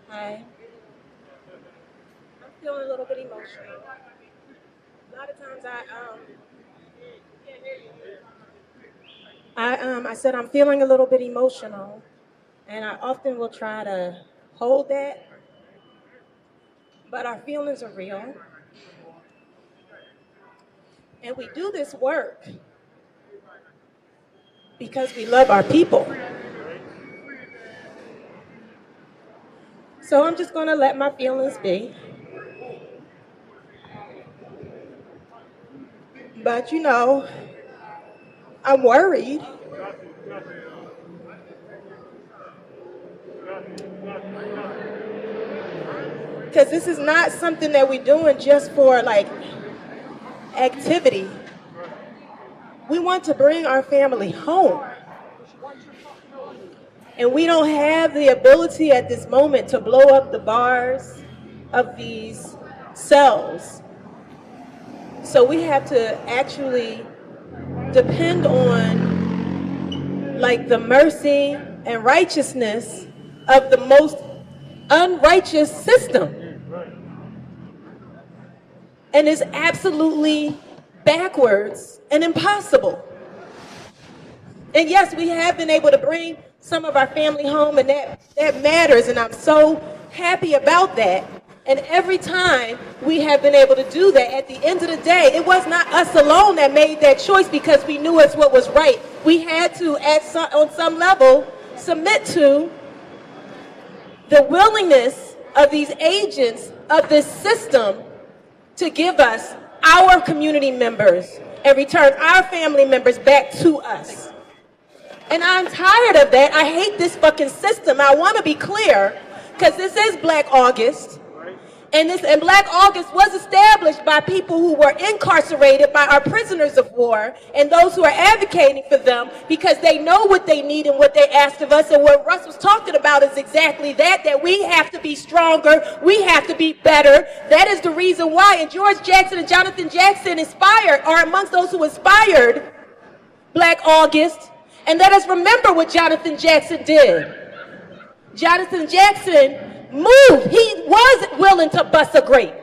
Hi. I'm feeling a little bit emotional. A lot of times I said I'm feeling a little bit emotional, and I often will try to hold that, but our feelings are real. And we do this work because we love our people. So I'm just going to let my feelings be. But you know, I'm worried. Because this is not something that we're doing just for like activity. We want to bring our family home. And we don't have the ability at this moment to blow up the bars of these cells. So we have to actually depend on like the mercy and righteousness of the most unrighteous system. And it's absolutely backwards and impossible. And yes, we have been able to bring some of our family home, and that matters, and I'm so happy about that. And every time we have been able to do that, at the end of the day, it was not us alone that made that choice because we knew it's what was right. We had to, on some level, submit to the willingness of these agents of this system to give us our community members and return our family members back to us. And I'm tired of that. I hate this fucking system. I want to be clear, because this is Black August. And Black August was established by people who were incarcerated by our prisoners of war and those who are advocating for them because they know what they need and what they asked of us. And what Russ was talking about is exactly that we have to be stronger, we have to be better. That is the reason why. And George Jackson and Jonathan Jackson are amongst those who inspired Black August. And let us remember what Jonathan Jackson did. Jonathan Jackson moved. He was willing to bust a grape.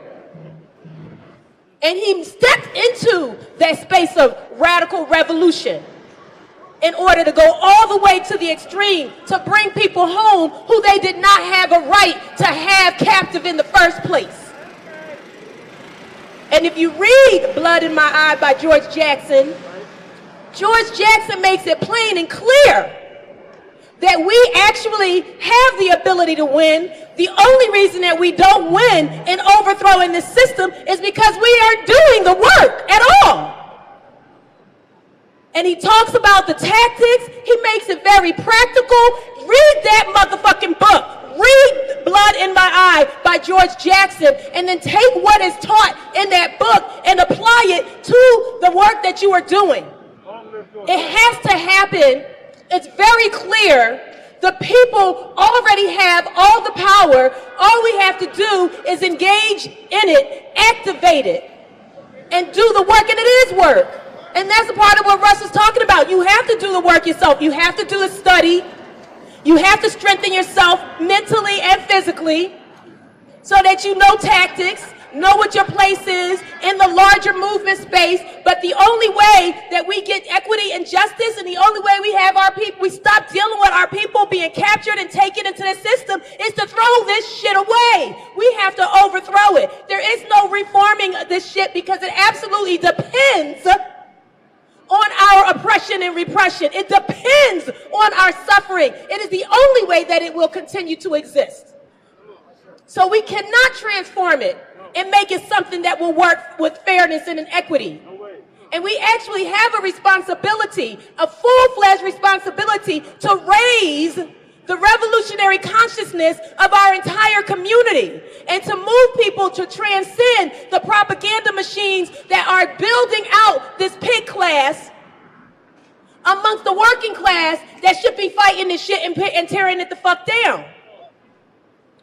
And he stepped into that space of radical revolution in order to go all the way to the extreme to bring people home who they did not have a right to have captive in the first place. And if you read Blood in My Eye by George Jackson makes it plain and clear that we actually have the ability to win. The only reason that we don't win in overthrowing this system is because we aren't doing the work at all. And he talks about the tactics. He makes it very practical. Read that motherfucking book. Read Blood in My Eye by George Jackson, and then take what is taught in that book and apply it to the work that you are doing. It has to happen. It's very clear. The people already have all the power. All we have to do is engage in it, activate it, and do the work, and it is work. And that's a part of what Russ is talking about. You have to do the work yourself. You have to do the study. You have to strengthen yourself mentally and physically so that you know tactics, know what your place is in the larger movement space. But the only way that we get equity and justice, and the only way we have our people, we stop dealing with our people being captured and taken into the system, is to throw this shit away. We have to overthrow it. There is no reforming this shit because it absolutely depends on our oppression and repression. It depends on our suffering. It is the only way that it will continue to exist. So we cannot transform it and make it something that will work with fairness and equity. And we actually have a responsibility, a full-fledged responsibility, to raise the revolutionary consciousness of our entire community and to move people to transcend the propaganda machines that are building out this pig class amongst the working class that should be fighting this shit and tearing it the fuck down.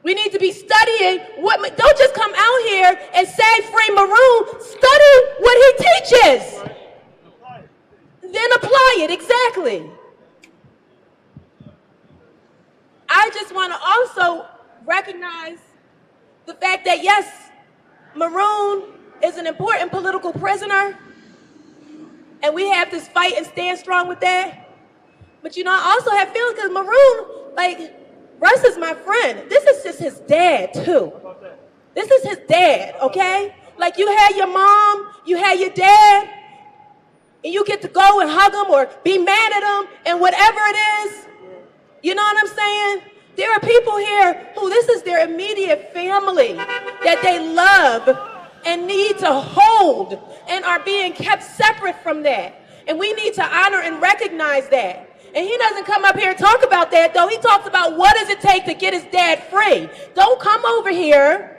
We need to be studying don't just come out here and say free Maroon, study what he teaches. Then apply it, exactly. I just want to also recognize the fact that yes, Maroon is an important political prisoner, and we have to fight and stand strong with that. But you know, I also have feelings because Maroon, like, Russ is my friend. This is just his dad, too. This is his dad, okay? Like, you had your mom, you had your dad, and you get to go and hug him or be mad at him and whatever it is. You know what I'm saying? There are people here who this is their immediate family that they love and need to hold and are being kept separate from that. And we need to honor and recognize that. And he doesn't come up here and talk about that, though. He talks about what does it take to get his dad free. Don't come over here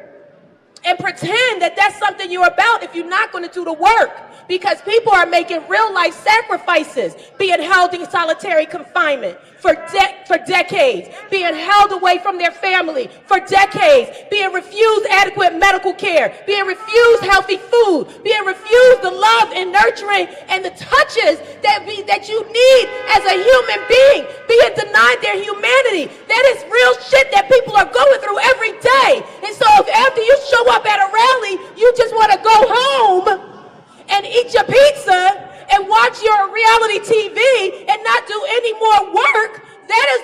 and pretend that that's something you're about if you're not going to do the work. Because people are making real life sacrifices, being held in solitary confinement for decades, being held away from their family for decades, being refused adequate medical care, being refused healthy food, being refused the love and nurturing and the touches that you need as a human being, being denied their humanity. That is real shit that people are going through every day. And so if after you show up at a rally, you just want to go home and eat your pizza and watch your reality TV and not do any more work,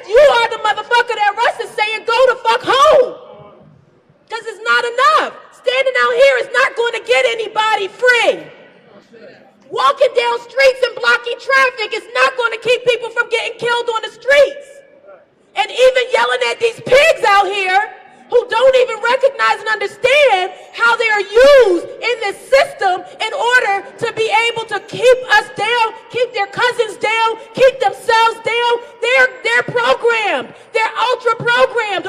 you are the motherfucker that Russ is saying go the fuck home. Because it's not enough. Standing out here is not going to get anybody free. Walking down streets and blocking traffic is not going to keep people from getting killed on the streets. And even yelling at these pigs out here who don't even recognize and understand how they are used in this system in order to be able to keep us down, keep their cousins down, keep themselves down. They're programmed. They're ultra-programmed.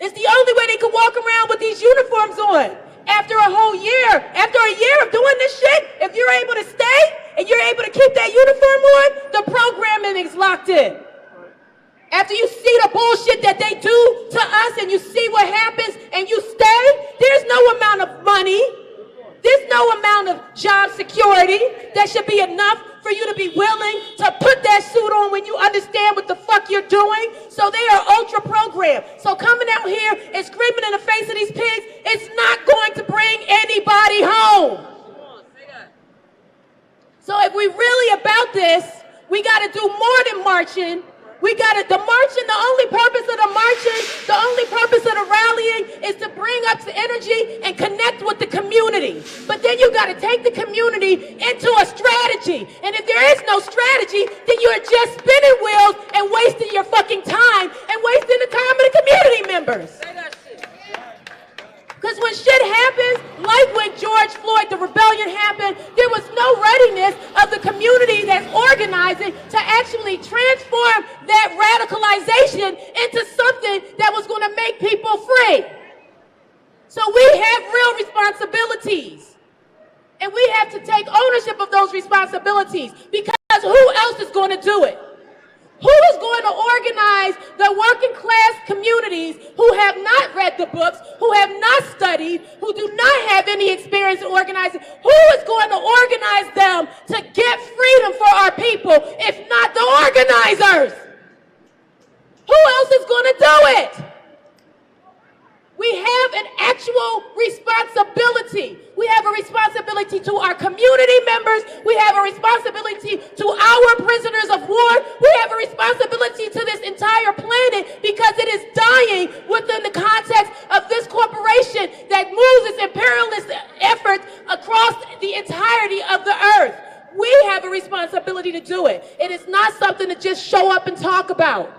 It's the only way they can walk around with these uniforms on. After a year of doing this shit, if you're able to stay and you're able to keep that uniform on, the programming is locked in. After you see the bullshit that they do to us and you see what happens and you stay, there's no amount of money, there's no amount of job security that should be enough for you to be willing to put that suit on when you understand what the fuck you're doing. So they are ultra programmed. So coming out here and screaming in the face of these pigs, it's not going to bring anybody home. So if we really about this, we got to do more than marching. The marching, the only purpose of the marching, the only purpose of the rallying is to bring up the energy and connect with the community. But then you got to take the community into a strategy. And if there is no strategy, then you're just spinning wheels and wasting your fucking time and wasting the time of the community members. Because when shit happens, like when George Floyd, the rebellion happened, there was no readiness of the community that's organizing to actually transform that radicalization into something that was going to make people free. So we have real responsibilities. And we have to take ownership of those responsibilities because who else is going to do it? Who is going to organize the working class communities who have not read the books, who have not studied, who do not have any experience in organizing? Who is going to organize them to get freedom for our people, if not the organizers? Who else is going to do it? We have an actual responsibility. We have a responsibility to our community members. We have a responsibility to our prisoners of war. We have a responsibility to this entire planet because it is dying within the context of this corporation that moves its imperialist efforts across the entirety of the earth. We have a responsibility to do it. It is not something to just show up and talk about.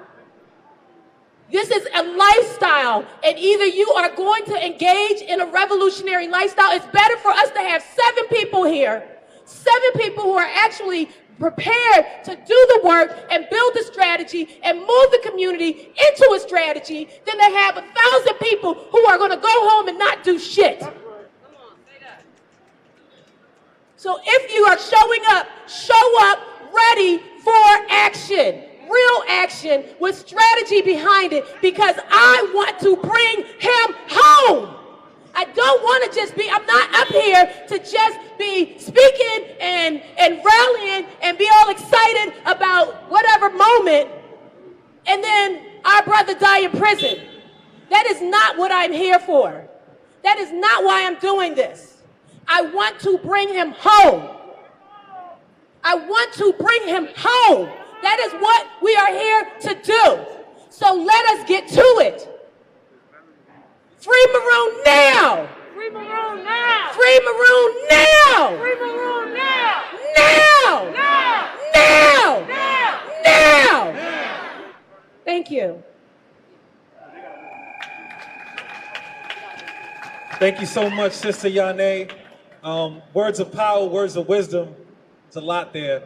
This is a lifestyle, and either you are going to engage in a revolutionary lifestyle. It's better for us to have 7 people here, 7 people who are actually prepared to do the work and build the strategy and move the community into a strategy than to have 1,000 people who are going to go home and not do shit. So if you are showing up, show up ready for action. Real action with strategy behind it, because I want to bring him home. I don't want to just be, I'm not up here to just be speaking and rallying and be all excited about whatever moment and then our brother die in prison. That is not what I'm here for. That is not why I'm doing this. I want to bring him home. I want to bring him home. That is what we are here to do. So let us get to it. Free Maroon now! Free Maroon now! Free Maroon now! Free Maroon now! Now! Now! Now! Now! Now! Thank you. Thank you so much, Sister Yane. Words of power, words of wisdom. There's a lot there.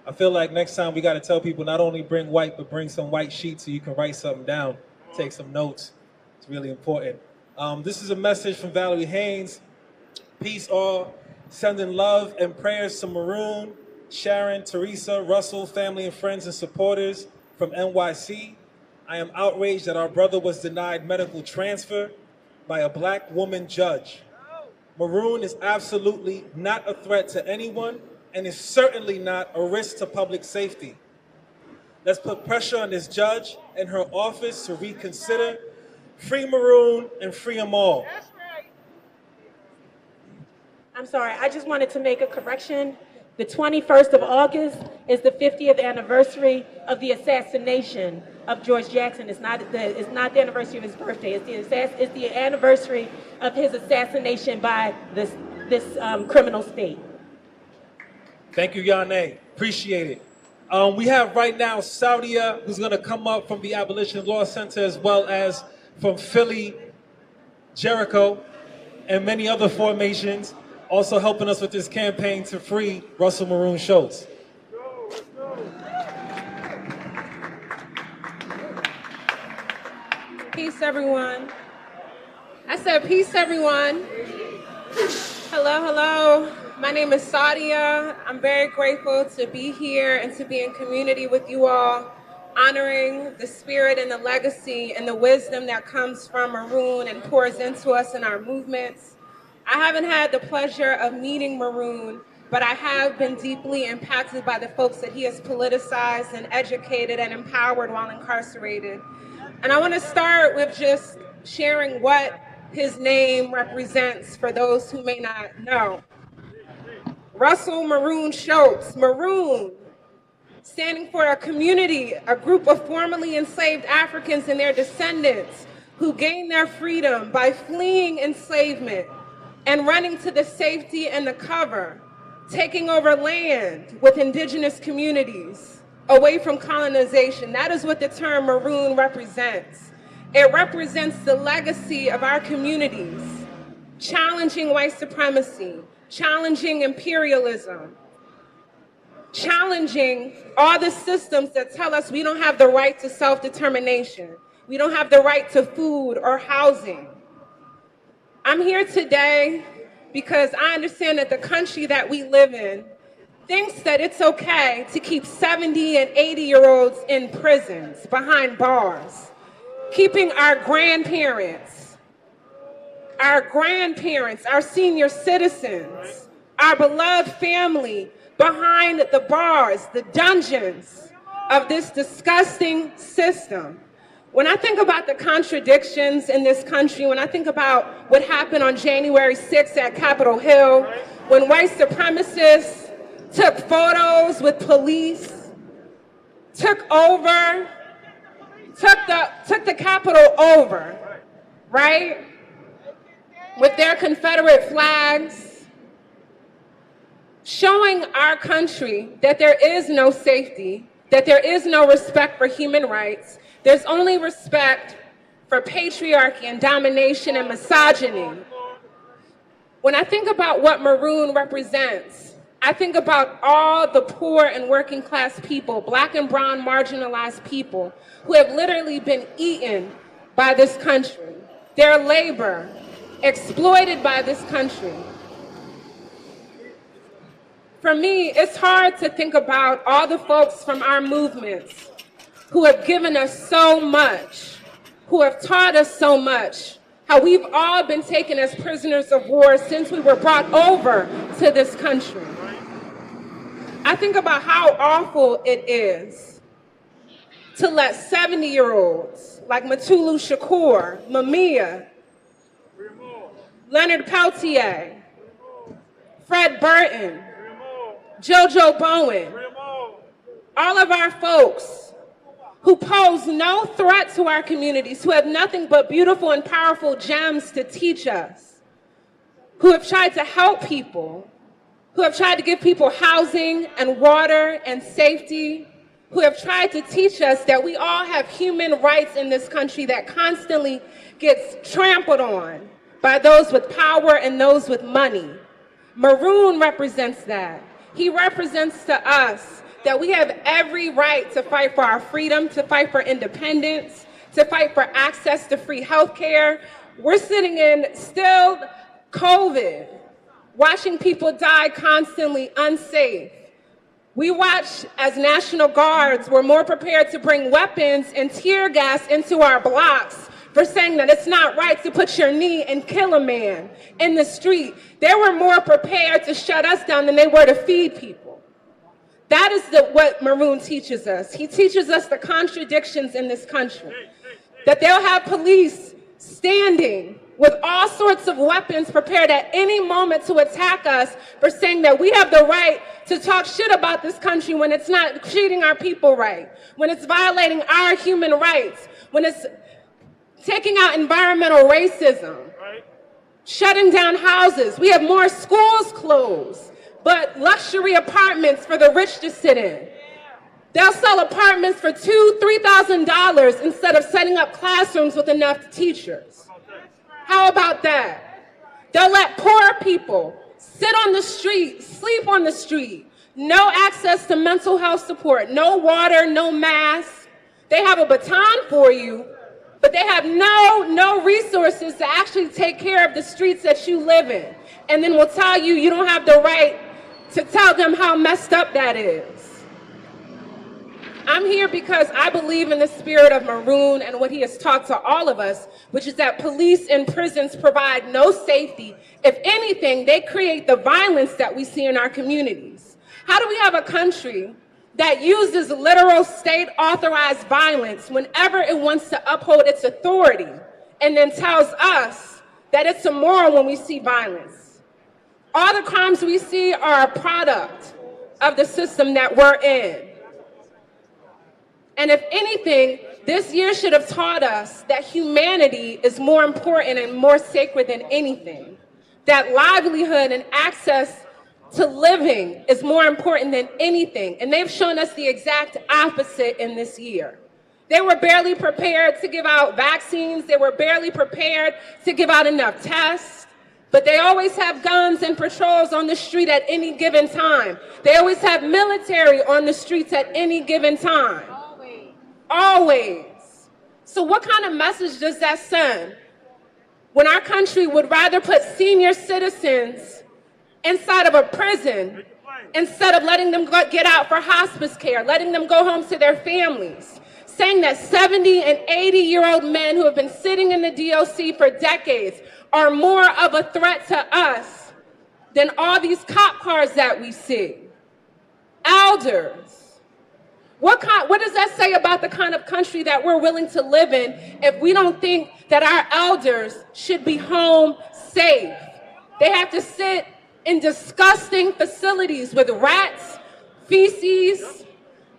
I feel like next time we got to tell people not only bring white, but bring some white sheets so you can write something down, take some notes. It's really important. This is a message from Valerie Haynes. Peace all. Sending love and prayers to Maroon, Sharon, Teresa, Russell, family and friends and supporters from NYC. I am outraged that our brother was denied medical transfer by a black woman judge. Maroon is absolutely not a threat to anyone, and is certainly not a risk to public safety. Let's put pressure on this judge and her office to reconsider. Free Maroon and free them all. I'm sorry, I just wanted to make a correction. The 21st of August is the 50th anniversary of the assassination of George Jackson. It's not the anniversary of his birthday. It's the anniversary of his assassination by this criminal state. Thank you, Yane. Appreciate it. We have right now Saudia, who's going to come up from the Abolition Law Center, as well as from Philly, Jericho, and many other formations, also helping us with this campaign to free Russell Maroon Shoatz. Peace, everyone. I said peace, everyone. Hello, hello. My name is Saudia. I'm very grateful to be here and to be in community with you all, honoring the spirit and the legacy and the wisdom that comes from Maroon and pours into us in our movements. I haven't had the pleasure of meeting Maroon, but I have been deeply impacted by the folks that he has politicized and educated and empowered while incarcerated. And I want to start with just sharing what his name represents for those who may not know. Russell Maroon Shoatz, Maroon, standing for a community, a group of formerly enslaved Africans and their descendants who gained their freedom by fleeing enslavement and running to the safety and the cover, taking over land with indigenous communities away from colonization. That is what the term Maroon represents. It represents the legacy of our communities, challenging white supremacy, challenging imperialism, challenging all the systems that tell us we don't have the right to self-determination. We don't have the right to food or housing. I'm here today because I understand that the country that we live in thinks that it's okay to keep 70 and 80-year-olds in prisons, behind bars, keeping our grandparents, our senior citizens, our beloved family behind the bars, the dungeons of this disgusting system. When I think about the contradictions in this country, when I think about what happened on January 6th at Capitol Hill, when white supremacists took photos with police, took the Capitol over, right? With their Confederate flags, showing our country that there is no safety, that there is no respect for human rights. There's only respect for patriarchy and domination and misogyny. When I think about what Maroon represents, I think about all the poor and working class people, black and brown marginalized people who have literally been eaten by this country, their labor exploited by this country. For me, it's hard to think about all the folks from our movements who have given us so much, who have taught us so much, how we've all been taken as prisoners of war since we were brought over to this country. I think about how awful it is to let 70-year-olds like Mutulu Shakur, Mamiya, Leonard Peltier, Fred Burton, JoJo Bowen, all of our folks who pose no threat to our communities, who have nothing but beautiful and powerful gems to teach us, who have tried to help people, who have tried to give people housing and water and safety, who have tried to teach us that we all have human rights in this country that constantly gets trampled on by those with power and those with money. Maroon represents that. He represents to us that we have every right to fight for our freedom, to fight for independence, to fight for access to free healthcare. We're sitting in still COVID, watching people die constantly unsafe. We watch as National Guards were more prepared to bring weapons and tear gas into our blocks for saying that it's not right to put your knee and kill a man in the street. They were more prepared to shut us down than they were to feed people. That is what Maroon teaches us. He teaches us the contradictions in this country. That they'll have police standing with all sorts of weapons prepared at any moment to attack us for saying that we have the right to talk shit about this country when it's not treating our people right, when it's violating our human rights, when it's taking out environmental racism, shutting down houses. We have more schools closed, but luxury apartments for the rich to sit in. They'll sell apartments for $2,000, $3,000 instead of setting up classrooms with enough teachers. How about that? They'll let poor people sit on the street, sleep on the street, no access to mental health support, no water, no masks. They have a baton for you, but they have no resources to actually take care of the streets that you live in. And then will tell you you don't have the right to tell them how messed up that is. I'm here because I believe in the spirit of Maroon and what he has taught to all of us, which is that police and prisons provide no safety. If anything, they create the violence that we see in our communities. How do we have a country that uses literal state-authorized violence whenever it wants to uphold its authority and then tells us that it's immoral when we see violence? All the crimes we see are a product of the system that we're in. And if anything, this year should have taught us that humanity is more important and more sacred than anything. That livelihood and access to living is more important than anything. And they've shown us the exact opposite in this year. They were barely prepared to give out vaccines. They were barely prepared to give out enough tests. But they always have guns and patrols on the street at any given time. They always have military on the streets at any given time. Always. So what kind of message does that send when our country would rather put senior citizens inside of a prison instead of letting them get out for hospice care, letting them go home to their families, saying that 70 and 80-year-old men who have been sitting in the DOC for decades are more of a threat to us than all these cop cars that we see. Elders. What does that say about the kind of country that we're willing to live in if we don't think that our elders should be home safe? They have to sit in disgusting facilities with rats, feces.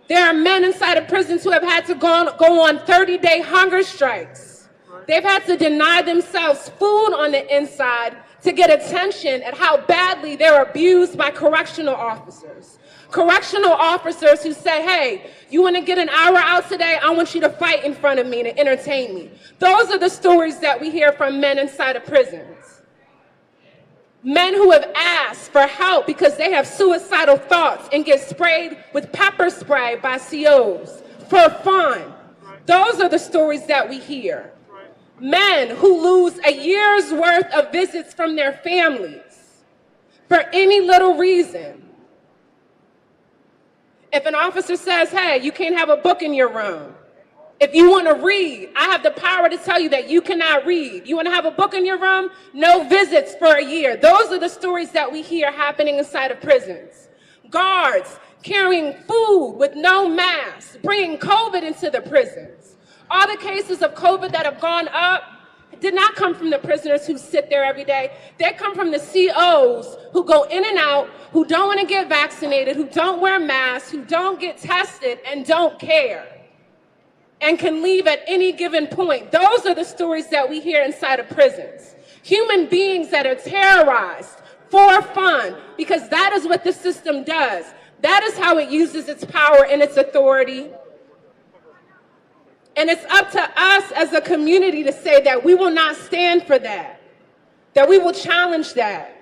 There are men inside of prisons who have had to go on 30-day hunger strikes. They've had to deny themselves food on the inside to get attention at how badly they're abused by correctional officers. Correctional officers who say, hey, you want to get an hour out today? I want you to fight in front of me to entertain me. Those are the stories that we hear from men inside of prisons. Men who have asked for help because they have suicidal thoughts and get sprayed with pepper spray by COs for fun. Those are the stories that we hear. Men who lose a year's worth of visits from their families for any little reason. If an officer says, hey, you can't have a book in your room. If you want to read, I have the power to tell you that you cannot read. You want to have a book in your room? No visits for a year. Those are the stories that we hear happening inside of prisons. Guards carrying food with no mask, bringing COVID into the prisons. All the cases of COVID that have gone up did not come from the prisoners who sit there every day. They come from the COs who go in and out, who don't want to get vaccinated, who don't wear masks, who don't get tested and don't care, and can leave at any given point. Those are the stories that we hear inside of prisons. Human beings that are terrorized for fun, because that is what the system does. That is how it uses its power and its authority. And it's up to us as a community to say that we will not stand for that we will challenge that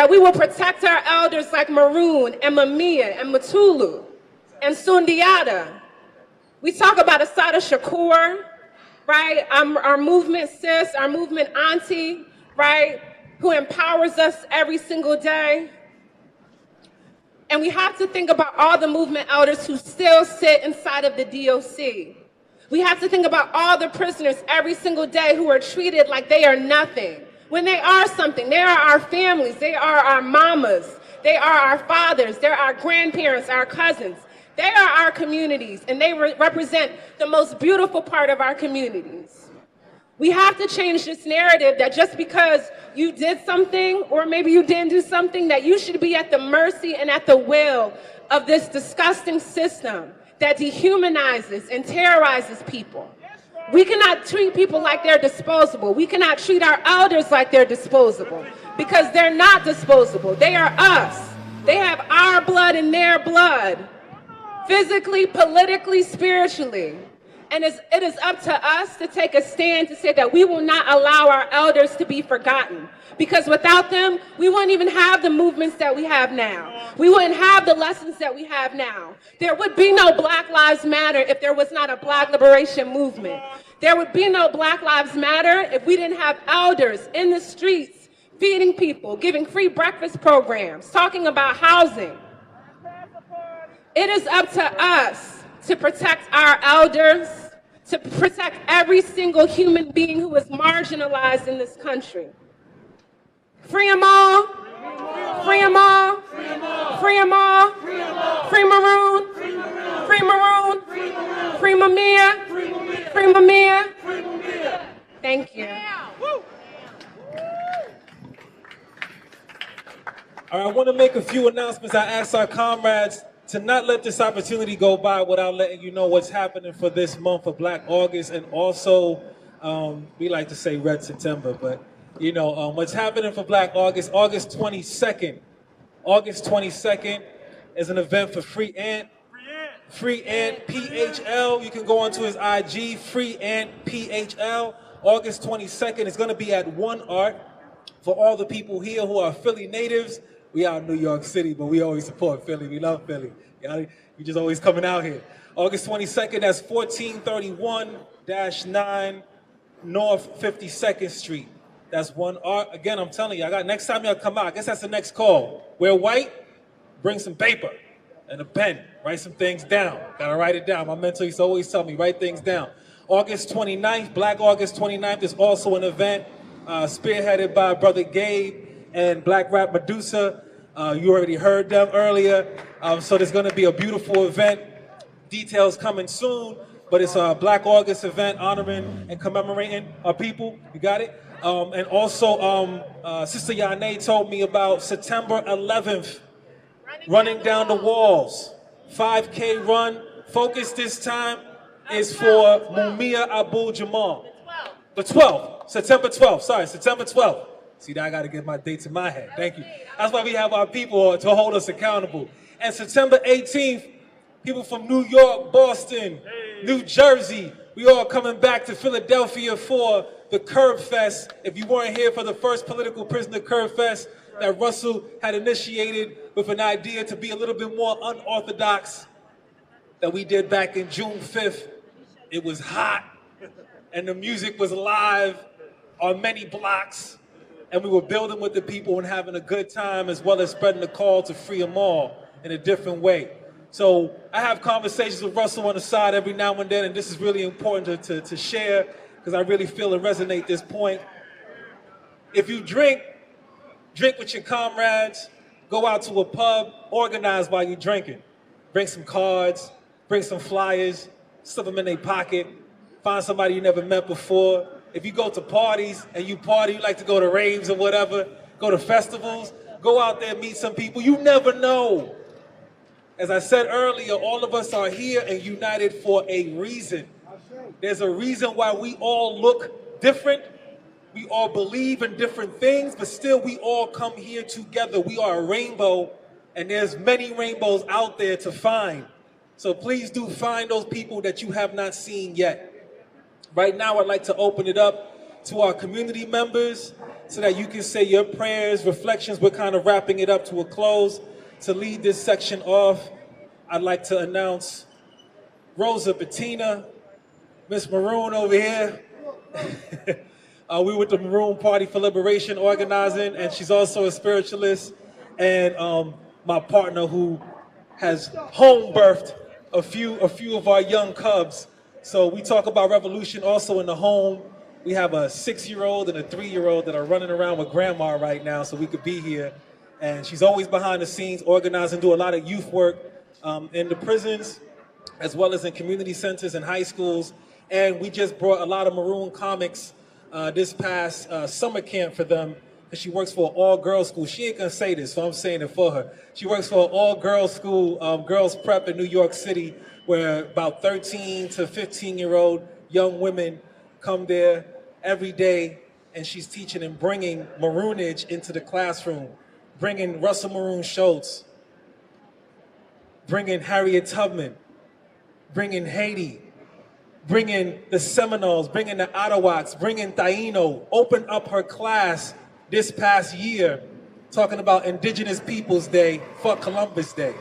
we will protect our elders like Maroon and Mamiya and Matulu and Sundiata. We talk about Assata Shakur, right? Our movement sis, our movement auntie, right? Who empowers us every single day. And we have to think about all the movement elders who still sit inside of the DOC. We have to think about all the prisoners every single day who are treated like they are nothing, when they are something. They are our families, they are our mamas, they are our fathers, they're our grandparents, our cousins. They are our communities, and they represent the most beautiful part of our communities. We have to change this narrative that just because you did something, or maybe you didn't do something, that you should be at the mercy and at the will of this disgusting system that dehumanizes and terrorizes people. We cannot treat people like they're disposable. We cannot treat our elders like they're disposable, because they're not disposable. They are us. They have our blood in their blood, physically, politically, spiritually. And it is up to us to take a stand to say that we will not allow our elders to be forgotten. Because without them, we wouldn't even have the movements that we have now. We wouldn't have the lessons that we have now. There would be no Black Lives Matter if there was not a Black liberation movement. There would be no Black Lives Matter if we didn't have elders in the streets feeding people, giving free breakfast programs, talking about housing. It is up to us to protect our elders, to protect every single human being who is marginalized in this country. Free them all. Free them all. Free them all. Free Maroon. Free Maroon. Free Mamiya. Free Mamiya. Thank you. All right, I want to make a few announcements. I asked our comrades to not let this opportunity go by without letting you know what's happening for this month of Black August, and also, we like to say Red September, but you know, what's happening for Black August, August 22nd. August 22nd is an event for Free Ant. Free Ant PHL. You can go onto his IG, Free Ant PHL. August 22nd is going to be at One Art. For all the people here who are Philly natives, we are in New York City, but we always support Philly. We love Philly. We just always coming out here. August 22nd, that's 1431-9 North 52nd Street. That's one art. Again, I'm telling you, I got next time y'all come out, I guess that's the next call. Wear white, bring some paper and a pen. Write some things down. Gotta write it down. My mentor used to always tell me, write things down. August 29th, Black August 29th is also an event spearheaded by Brother Gabe and Black Rap Medusa. You already heard them earlier. So there's gonna be a beautiful event. Details coming soon, but it's a Black August event honoring and commemorating our people. You got it? And also, Sister Yane told me about September 11th, running down the walls. 5K run. Focus this time is for Mumia Abu Jamal. The 12th, September 12th, sorry, September 12th. See, now I gotta get my dates in my head, thank you. That's why we have our people to hold us accountable. And September 18th, people from New York, Boston, New Jersey, we all coming back to Philadelphia for the Curb Fest. If you weren't here for the first political prisoner Curb Fest that Russell had initiated with an idea to be a little bit more unorthodox that we did back in June 5th. It was hot and the music was live on many blocks and we were building with the people and having a good time as well as spreading the call to free them all in a different way. So I have conversations with Russell on the side every now and then, and this is really important to share because I really feel and resonate this point. If you drink with your comrades, go out to a pub, organize while you're drinking. Bring some cards, bring some flyers, slip them in their pocket, find somebody you never met before. If you go to parties and you party, you like to go to raves or whatever, go to festivals, go out there, meet some people. You never know. As I said earlier, all of us are here and united for a reason. There's a reason why we all look different. We all believe in different things, but still we all come here together. We are a rainbow, and there's many rainbows out there to find. So please do find those people that you have not seen yet. Right now, I'd like to open it up to our community members so that you can say your prayers, reflections. We're kind of wrapping it up to a close. To lead this section off, I'd like to announce Rosa Bettina, Miss Maroon over here. We with the Maroon Party for Liberation organizing, and she's also a spiritualist, and my partner who has home birthed a few of our young cubs. So we talk about revolution also in the home. We have a 6-year-old and a 3-year-old that are running around with grandma right now so we could be here. And she's always behind the scenes, organizing, do a lot of youth work in the prisons, as well as in community centers and high schools. And we just brought a lot of Maroon comics this past summer camp for them, because she works for an all-girls school. She ain't gonna say this, so I'm saying it for her. She works for an all-girls school, girls prep in New York City, where about 13 to 15-year-old young women come there every day, and she's teaching and bringing Maroonage into the classroom. Bringing Russell Maroon Shoatz, bringing Harriet Tubman, bringing Haiti, bringing the Seminoles, bringing the Ottawas, bringing Taino, opened up her class this past year talking about Indigenous Peoples Day for Columbus Day.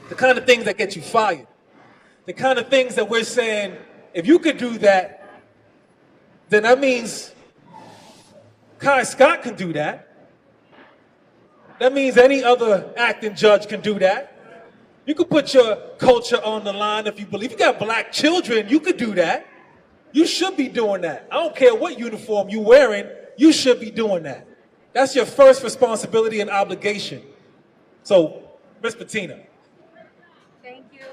The kind of things that get you fired. The kind of things that we're saying, if you could do that, then that means Kai Scott can do that. That means any other acting judge can do that. You could put your culture on the line if you believe. You got black children, you could do that. You should be doing that. I don't care what uniform you're wearing, you should be doing that. That's your first responsibility and obligation. So, Ms. Bettina. Thank you.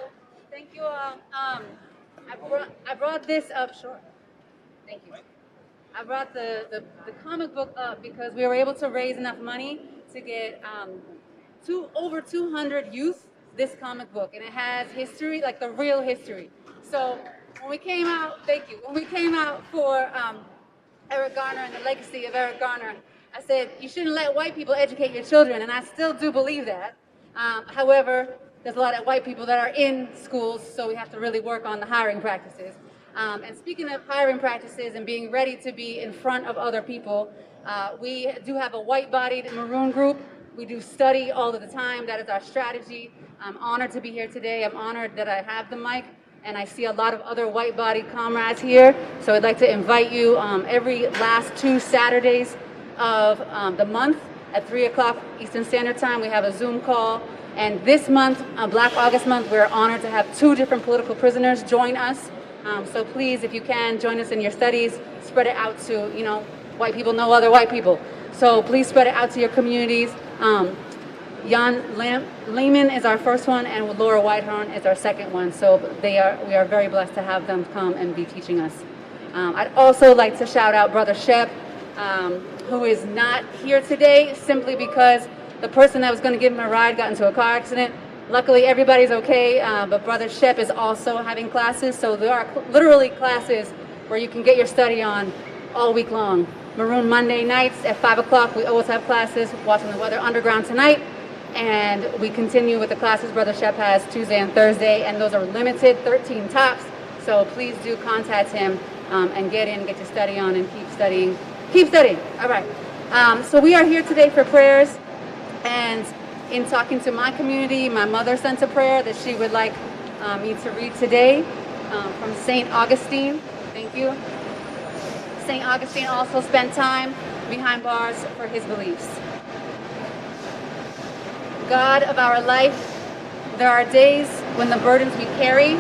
Thank you. I brought this up, sure. Thank you. I brought the comic book up because we were able to raise enough money to get over 200 youth this comic book, and it has history, like the real history. So when we came out, thank you, when we came out for Eric Garner and the legacy of Eric Garner, I said, you shouldn't let white people educate your children, and I still do believe that. However, there's a lot of white people that are in schools, so we have to really work on the hiring practices. And speaking of hiring practices and being ready to be in front of other people, we do have a white-bodied Maroon group. We do study all of the time. That is our strategy. I'm honored to be here today. I'm honored that I have the mic. And I see a lot of other white-bodied comrades here. So I'd like to invite you every last 2 Saturdays of the month at 3 o'clock Eastern Standard Time. We have a Zoom call. And this month, Black August Month, we're honored to have 2 different political prisoners join us. So please, if you can, join us in your studies. Spread it out to, white people know other white people. So please spread it out to your communities. Jan Lehman is our first one, and Laura Whitehorn is our second one. So we are very blessed to have them come and be teaching us. I'd also like to shout out Brother Shep, who is not here today simply because the person that was going to give him a ride got into a car accident. Luckily, everybody's okay, but Brother Shep is also having classes. So there are literally classes where you can get your study on all week long. Maroon Monday nights at 5 o'clock, we always have classes. Watching the Weather Underground tonight. And we continue with the classes Brother Shep has Tuesday and Thursday, and those are limited, 13 tops. So please do contact him and get your study on and keep studying. Keep studying. All right. So we are here today for prayers, and in talking to my community, my mother sent a prayer that she would like me to read today from St. Augustine. Thank you. St. Augustine also spent time behind bars for his beliefs. God of our life, there are days when the burdens we carry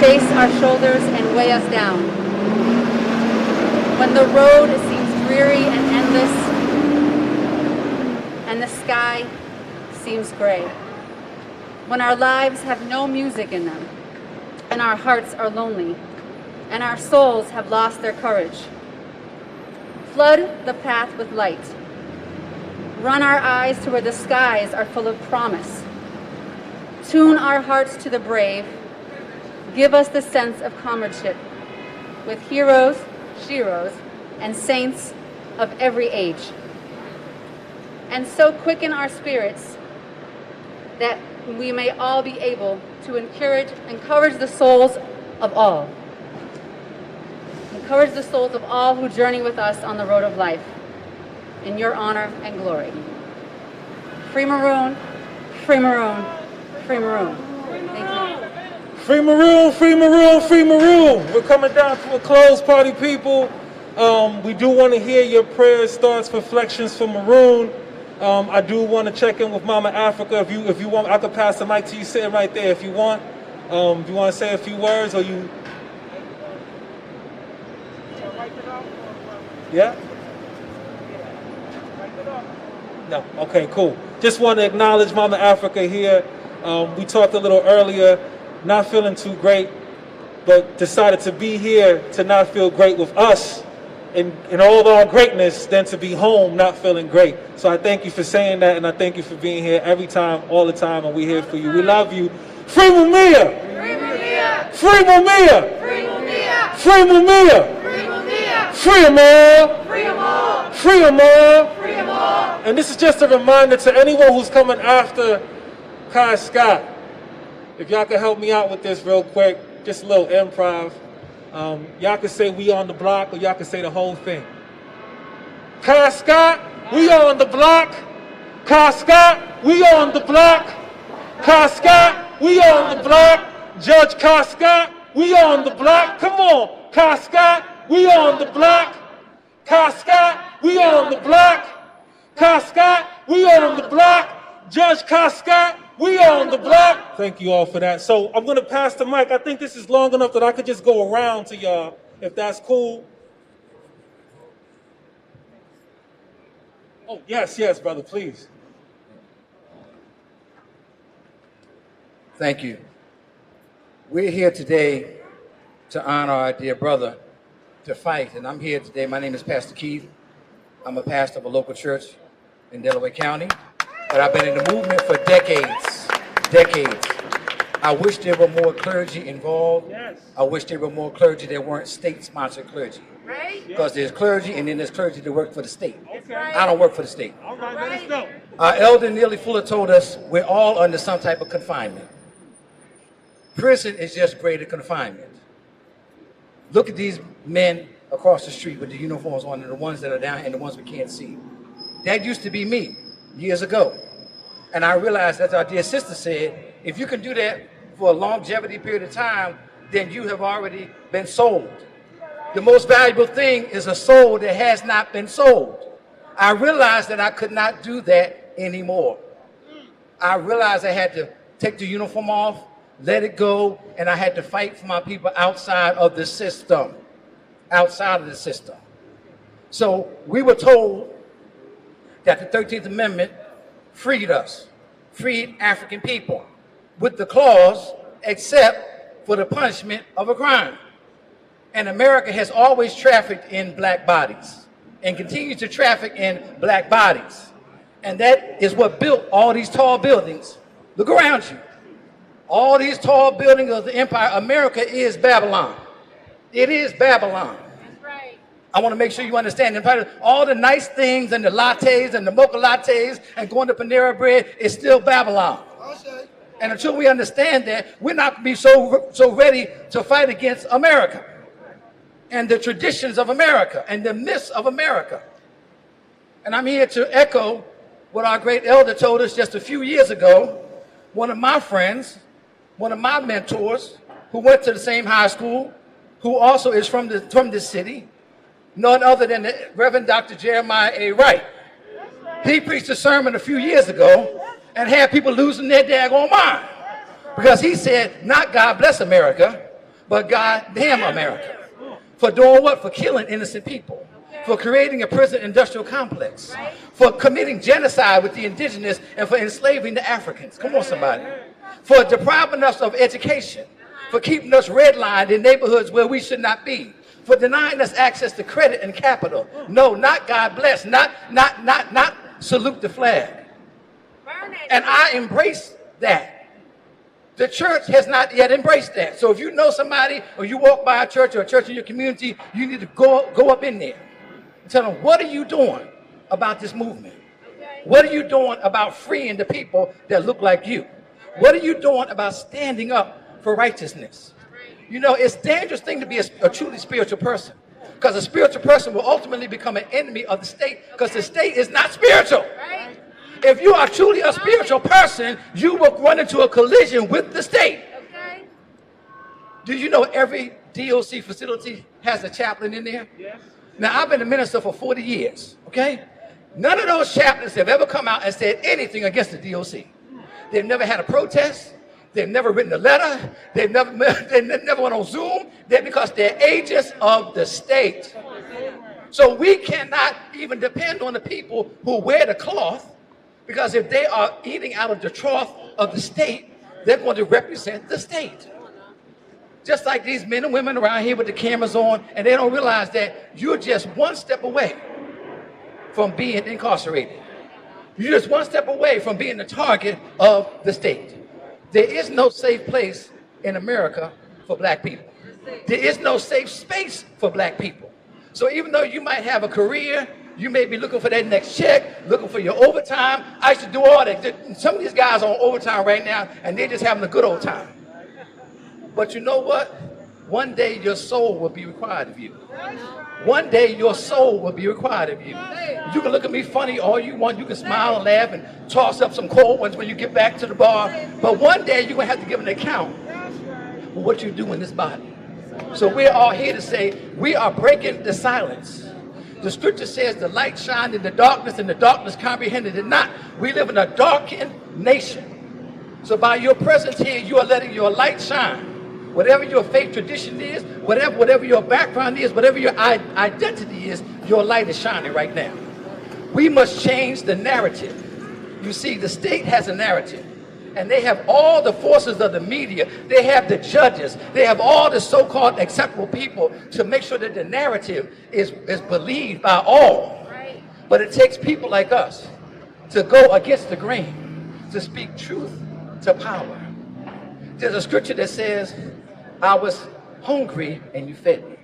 chase our shoulders and weigh us down. When the road seems dreary and endless, and the sky seems gray. When our lives have no music in them, and our hearts are lonely, and our souls have lost their courage. Flood the path with light. Run our eyes to where the skies are full of promise. Tune our hearts to the brave. Give us the sense of comradeship with heroes, sheroes, and saints of every age. And so quicken our spirits that we may all be able to encourage the souls of all. Encourage the souls of all who journey with us on the road of life. In your honor and glory. Free Maroon, free Maroon, free Maroon. Thank you. Free Maroon, free Maroon, free Maroon. We're coming down to a close, party people. We do want to hear your prayers, thoughts, reflections for Maroon. I do want to check in with Mama Africa. If you want, I could pass the mic to you sitting right there if you want. If you want to say a few words or you... Yeah? No. Okay, cool. Just want to acknowledge Mama Africa here. We talked a little earlier, not feeling too great, but decided to be here to not feel great with us in all of our greatness than to be home not feeling great. So I thank you for saying that, and I thank you for being here every time, all the time, and we're here for you. We love you. Free Mumia! Free Mumia! Free Mumia! Free Mumia! Free Mumia! Free Mumia! Free them all! Free them all! Free them all! Free them all! And this is just a reminder to anyone who's coming after Kai Scott. If y'all can help me out with this real quick, just a little improv. Y'all can say we on the block, or y'all can say the whole thing. Kai Scott, we on the block. Kai Scott, we on the block. Kai Scott, we on the block. Judge Kai Scott, we on the block. Come on, Kai Scott, we on the block. Kai Scott, we on the block. Kai Scott, we on the block. Judge Kai Scott, we on the block. Thank you all for that. So I'm gonna pass the mic. I think this is long enough that I could just go around to y'all, if that's cool. Oh, yes, brother, please. Thank you. We're here today to honor our dear brother, to fight. And I'm here today. My name is Pastor Keith. I'm a pastor of a local church in Delaware County. But I've been in the movement for decades. I wish there were more clergy involved. Yes. I wish there were more clergy that weren't state-sponsored clergy. Right. Because there's clergy and then there's clergy that work for the state. Okay. I don't work for the state. All right, let us know. Our elder Neely Fuller told us we're all under some type of confinement. Prison is just greater confinement. Look at these men across the street with the uniforms on, and the ones that are down and the ones we can't see. That used to be me years ago. And I realized, as our dear sister said, if you can do that for a longevity period of time, then you have already been sold. The most valuable thing is a soul that has not been sold. I realized that I could not do that anymore. I realized I had to take the uniform off, let it go, and I had to fight for my people outside of the system. Outside of the system. So we were told that the 13th Amendment freed us, freed African people, with the clause, except for the punishment of a crime. And America has always trafficked in black bodies and continues to traffic in black bodies. And that is what built all these tall buildings. Look around you. All these tall buildings of the empire. America is Babylon. It is Babylon. That's right. I want to make sure you understand. All the nice things and the lattes and the mocha lattes and going to Panera Bread is still Babylon. And until we understand that, we're not going to be so ready to fight against America and the traditions of America and the myths of America. And I'm here to echo what our great elder told us just a few years ago. One of my friends, one of my mentors, who went to the same high school, who also is from this city, none other than the Reverend Dr. Jeremiah A. Wright. He preached a sermon a few years ago and had people losing their daggone mind. Because he said, not God bless America, but God damn America. For doing what? For killing innocent people. For creating a prison industrial complex. For committing genocide with the indigenous and for enslaving the Africans. Come on, somebody. For depriving us of education. For keeping us redlined in neighborhoods where we should not be. For denying us access to credit and capital. No, not God bless. Not salute the flag. And I embrace that. The church has not yet embraced that. So if you know somebody or you walk by a church or a church in your community, you need to go up in there and tell them, what are you doing about this movement? What are you doing about freeing the people that look like you? What are you doing about standing up for righteousness? You know, it's a dangerous thing to be a truly spiritual person, because a spiritual person will ultimately become an enemy of the state, because the state is not spiritual. If you are truly a spiritual person, you will run into a collision with the state. Do you know every DOC facility has a chaplain in there? Yes. Now, I've been a minister for 40 years, okay? None of those chaplains have ever come out and said anything against the DOC. They've never had a protest. They've never written a letter. They never went on Zoom. Because they're agents of the state. So we cannot even depend on the people who wear the cloth, because if they are eating out of the trough of the state, they're going to represent the state. Just like these men and women around here with the cameras on, and they don't realize that you're just one step away from being incarcerated. You're just one step away from being the target of the state. There is no safe place in America for black people. There is no safe space for black people. So even though you might have a career, you may be looking for that next check, looking for your overtime. I used to do all that. Some of these guys are on overtime right now, and they're just having a good old time. But you know what? One day your soul will be required of you. One day your soul will be required of you. You can look at me funny all you want. You can smile and laugh and toss up some cold ones when you get back to the bar. But one day you're going to have to give an account for what you do in this body. So we're all here to say we are breaking the silence. The scripture says the light shined in the darkness and the darkness comprehended it not. We live in a darkened nation. So by your presence here, you are letting your light shine. Whatever your faith tradition is, whatever your background is, whatever your identity is, your light is shining right now. We must change the narrative. You see, the state has a narrative. And they have all the forces of the media. They have the judges. They have all the so-called acceptable people to make sure that the narrative is believed by all. Right. But it takes people like us to go against the grain, to speak truth to power. There's a scripture that says, I was hungry and you fed me.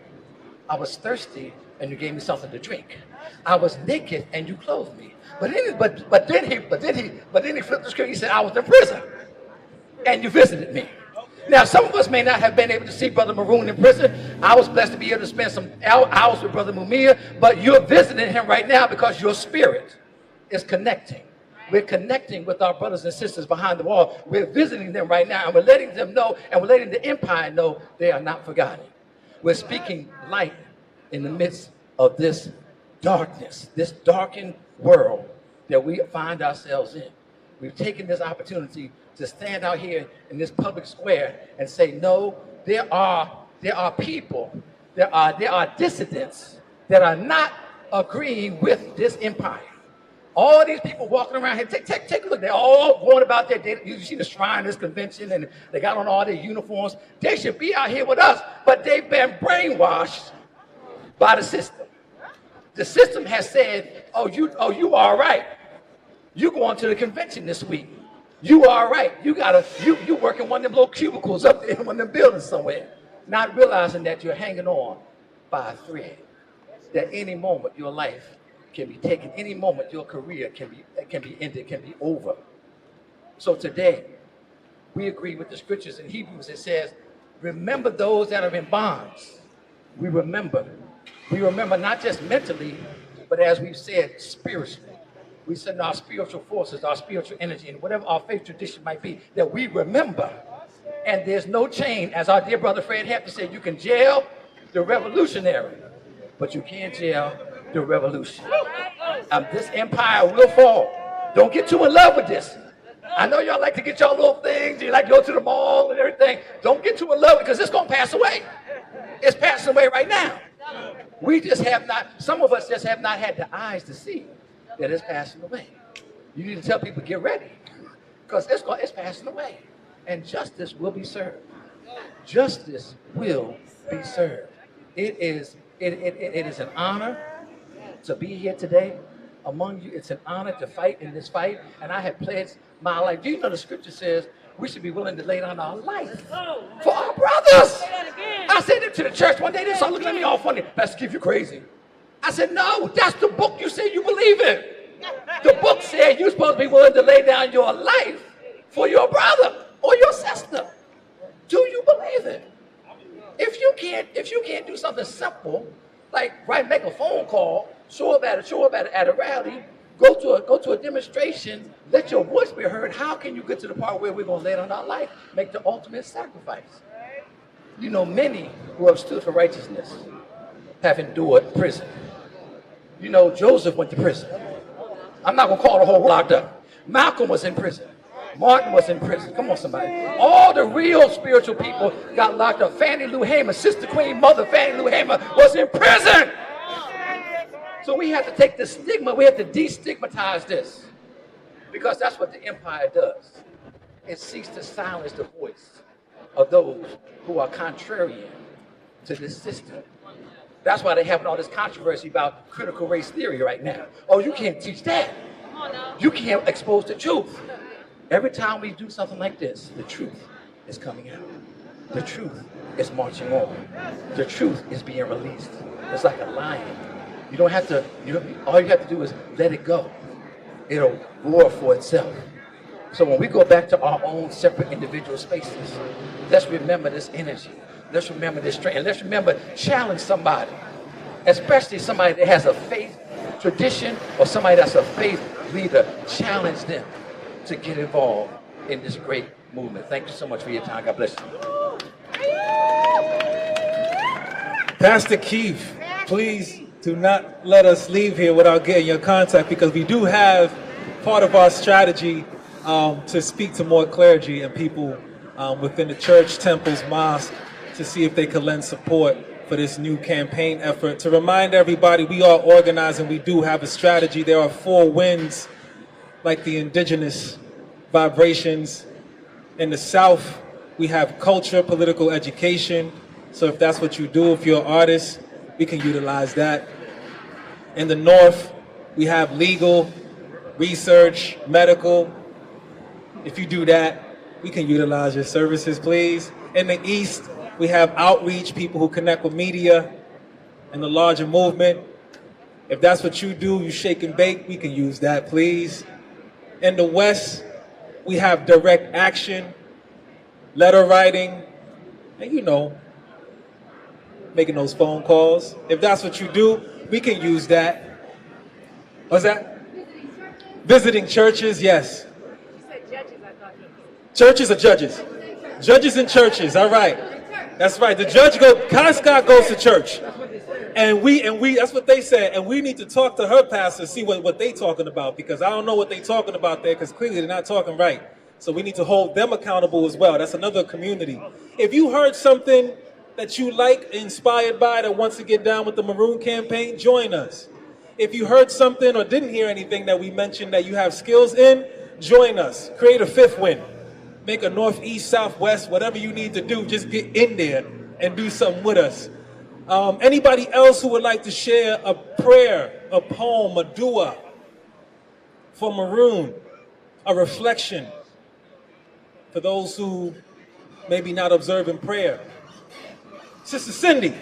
I was thirsty and you gave me something to drink. I was naked and you clothed me. But then he flipped the script. He said, I was in prison and you visited me. Now, some of us may not have been able to see Brother Maroon in prison. I was blessed to be able to spend some hours with Brother Mumia, but you're visiting him right now because your spirit is connecting. We're connecting with our brothers and sisters behind the wall. We're visiting them right now, and we're letting them know, and we're letting the empire know they are not forgotten. We're speaking light in the midst of this darkness, this darkened world that we find ourselves in. We've taken this opportunity to stand out here in this public square and say, no, there are people, there are dissidents that are not agreeing with this empire. All these people walking around here, take a look. They're all going about their day. You see the shrine, this convention, and they got on all their uniforms. They should be out here with us, but they've been brainwashed by the system. The system has said, oh, you all right. You going to the convention this week. You all right. You work in one of them little cubicles up there in one of them buildings somewhere, not realizing that you're hanging on by a thread. That any moment your life can be taken, any moment your career can be ended, can be over. So today, we agree with the scriptures in Hebrews. It says, remember those that are in bonds. We remember not just mentally, but as we've said, spiritually. We send our spiritual forces, our spiritual energy, and whatever our faith tradition might be, that we remember. And there's no chain, as our dear brother Fred Hampton said, you can jail the revolutionary, but you can't jail the revolution. This empire will fall. Don't get too in love with this. I know y'all like to get y'all little things, you like to go to the mall and everything. Don't get too in love because it's going to pass away. It's passing away right now. We just have not, some of us just have not had the eyes to see that it's passing away. You need to tell people, get ready, because it's passing away. And justice will be served. Justice will be served. It is an honor to be here today among you. It's an honor to fight in this fight. And I have pledged my life. Do you know the scripture says we should be willing to lay down our life for our brothers? I said it to the church one day. They started looking at me all funny. Pastor Keith, you crazy. I said, no, that's the book you say you believe in. The book said you're supposed to be willing to lay down your life for your brother or your sister. Do you believe it? If you can't do something simple, like make a phone call, show up at a rally, go to a demonstration, let your voice be heard, how can you get to the part where we're going to lay down our life, make the ultimate sacrifice? You know, many who have stood for righteousness have endured prison. You know, Joseph went to prison. I'm not going to call the whole world locked up. Malcolm was in prison. Martin was in prison. Come on, somebody. All the real spiritual people got locked up. Fannie Lou Hamer, Sister Queen Mother Fannie Lou Hamer was in prison. So we have to take the stigma. We have to destigmatize this, because that's what the empire does. It seeks to silence the voice of those who are contrarian to this system. That's why they're having all this controversy about critical race theory right now. Oh, you can't teach that. You can't expose the truth. Every time we do something like this, the truth is coming out. The truth is marching on. The truth is being released. It's like a lion. You don't have to, all you have to do is let it go. It'll roar for itself. So when we go back to our own separate individual spaces, let's remember this energy. Let's remember this strength. And let's remember, challenge somebody, especially somebody that has a faith tradition or somebody that's a faith leader. Challenge them to get involved in this great movement. Thank you so much for your time. God bless you. Pastor Keith, please do not let us leave here without getting your contact, because we do have part of our strategy to speak to more clergy and people within the church, temples, mosques, to see if they could lend support for this new campaign effort. To remind everybody, we are organizing. We do have a strategy. There are 4 winds, like the indigenous vibrations. In the South, we have culture, political education. So if that's what you do, if you're an artist, we can utilize that. In the North, we have legal, research, medical. If you do that, we can utilize your services, please. In the East, we have outreach, people who connect with media and the larger movement. If that's what you do, you shake and bake, we can use that, please. In the West, we have direct action, letter writing, and making those phone calls. If that's what you do, we can use that. What's that? Visiting churches, yes. Churches or judges? Judges and churches, all right. That's right. The judge Scott goes to church. And we, that's what they said. And we need to talk to her pastor, see what they talking about, because I don't know what they talking about there, because clearly they're not talking right. So we need to hold them accountable as well. That's another community. If you heard something that you like, inspired by, that wants to get down with the Maroon campaign, join us. If you heard something or didn't hear anything that we mentioned that you have skills in, join us. Create a fifth win. Make a northeast, southwest, whatever you need to do, just get in there and do something with us. Anybody else who would like to share a prayer, a poem, a dua for Maroon, a reflection for those who maybe not observing prayer? Sister Cindy.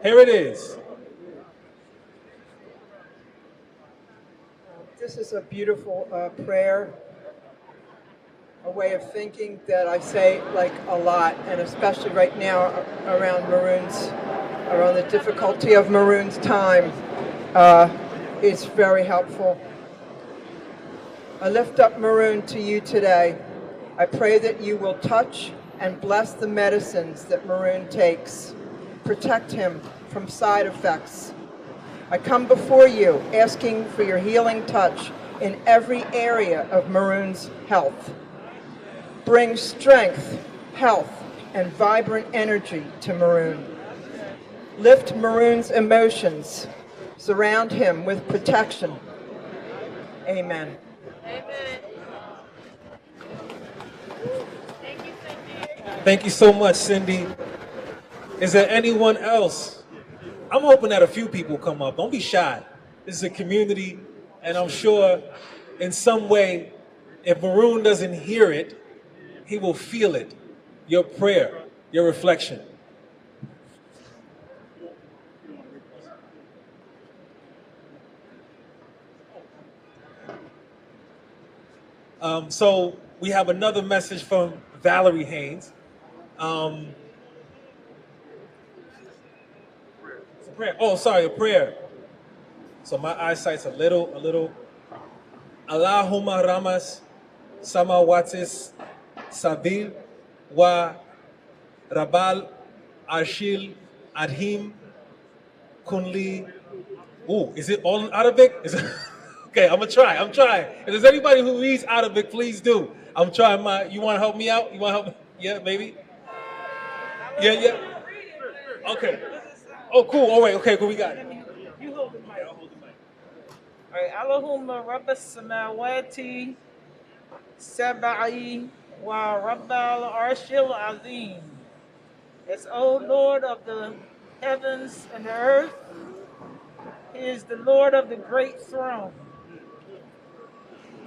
Here it is. This is a beautiful prayer, a way of thinking that I say like a lot, and especially right now around the difficulty of Maroon's time. It's very helpful. I lift up Maroon to you today. I pray that you will touch and bless the medicines that Maroon takes. Protect him from side effects. I come before you asking for your healing touch in every area of Maroon's health. Bring strength, health, and vibrant energy to Maroon. Lift Maroon's emotions. Surround him with protection. Amen. Amen. Thank you so much, Cindy. Is there anyone else? I'm hoping that a few people come up. Don't be shy. This is a community, and I'm sure in some way, if Maroon doesn't hear it, he will feel it. Your prayer, your reflection. So we have another message from Valerie Haynes. Prayer. Oh, sorry, a prayer. So my eyesight's a little. Allahumma ramas samawatis sabil wa rabal arshil adhim kunli. Ooh, is it all in Arabic? Is it? Okay, I'm trying. If there's anybody who reads Arabic, please do. I'm trying you want to help me out? You want to help me? Yeah, maybe? Yeah. Okay. Oh, cool. All right. Okay, cool. We got it. You hold the mic. I'll hold the mic. All right. Allahumma rabbas samawati sab'i wa rabbal arshil azim. As O Lord of the heavens and the earth, He is the Lord of the great throne.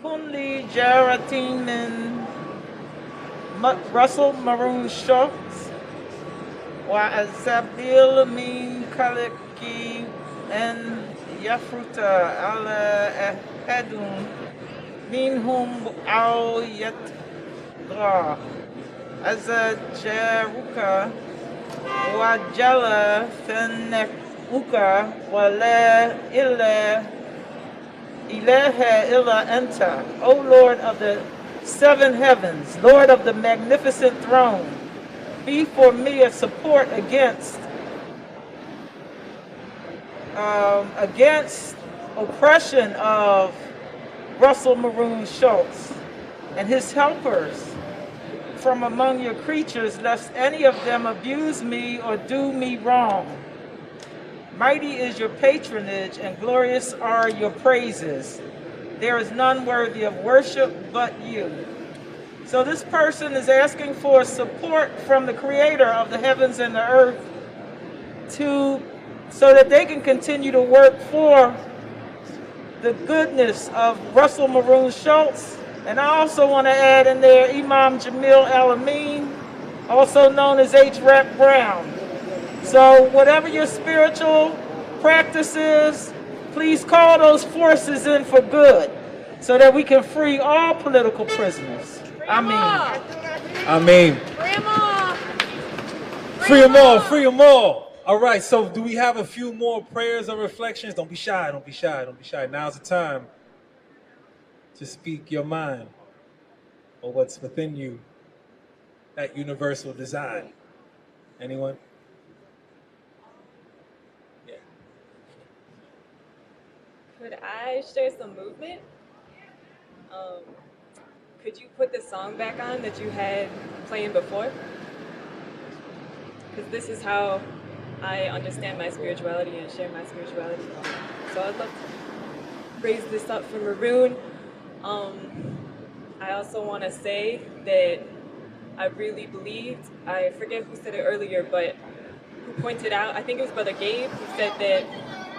Kunli jaratin min Russell Maroon Shoatz wa azabil min kaliki and yafruta ala ahadun minhum aw yatra azajaruka wa jala fannekuka wa la ilaha illa anta. O Lord of the seven heavens, Lord of the magnificent throne, be for me a support against oppression of Russell Maroon Shoatz and his helpers from among your creatures, lest any of them abuse me or do me wrong. Mighty is your patronage and glorious are your praises. There is none worthy of worship but you. So this person is asking for support from the creator of the heavens and the earth so that they can continue to work for the goodness of Russell Maroon Shoatz. And I also want to add in there Imam Jamil Al-Amin, also known as H. Rap Brown. So whatever your spiritual practice is, please call those forces in for good so that we can free all political prisoners. Amen. Amen. Free them all. All right, so do we have a few more prayers or reflections? Don't be shy, don't be shy, don't be shy. Now's the time to speak your mind or what's within you, that universal design. Anyone? Yeah. Could I share some movement? Could you put the song back on that you had playing before? Because this is how I understand my spirituality and share my spirituality. So I'd love to raise this up for Maroon. I also want to say that I really believed, I forget who said it earlier, but who pointed out, I think it was Brother Gabe, who said that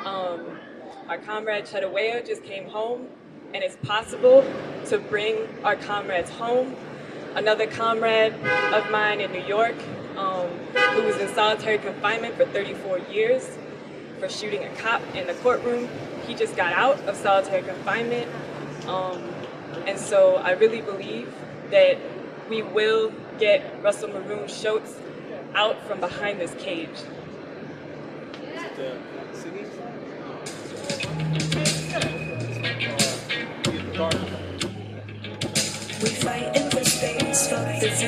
our comrade Chedawea just came home, and it's possible to bring our comrades home. Another comrade of mine in New York, who was in solitary confinement for 34 years for shooting a cop in the courtroom, he just got out of solitary confinement. And so I really believe that we will get Russell Maroon Shoatz out from behind this cage.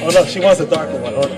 Oh no, she wants a darker one. Hold on.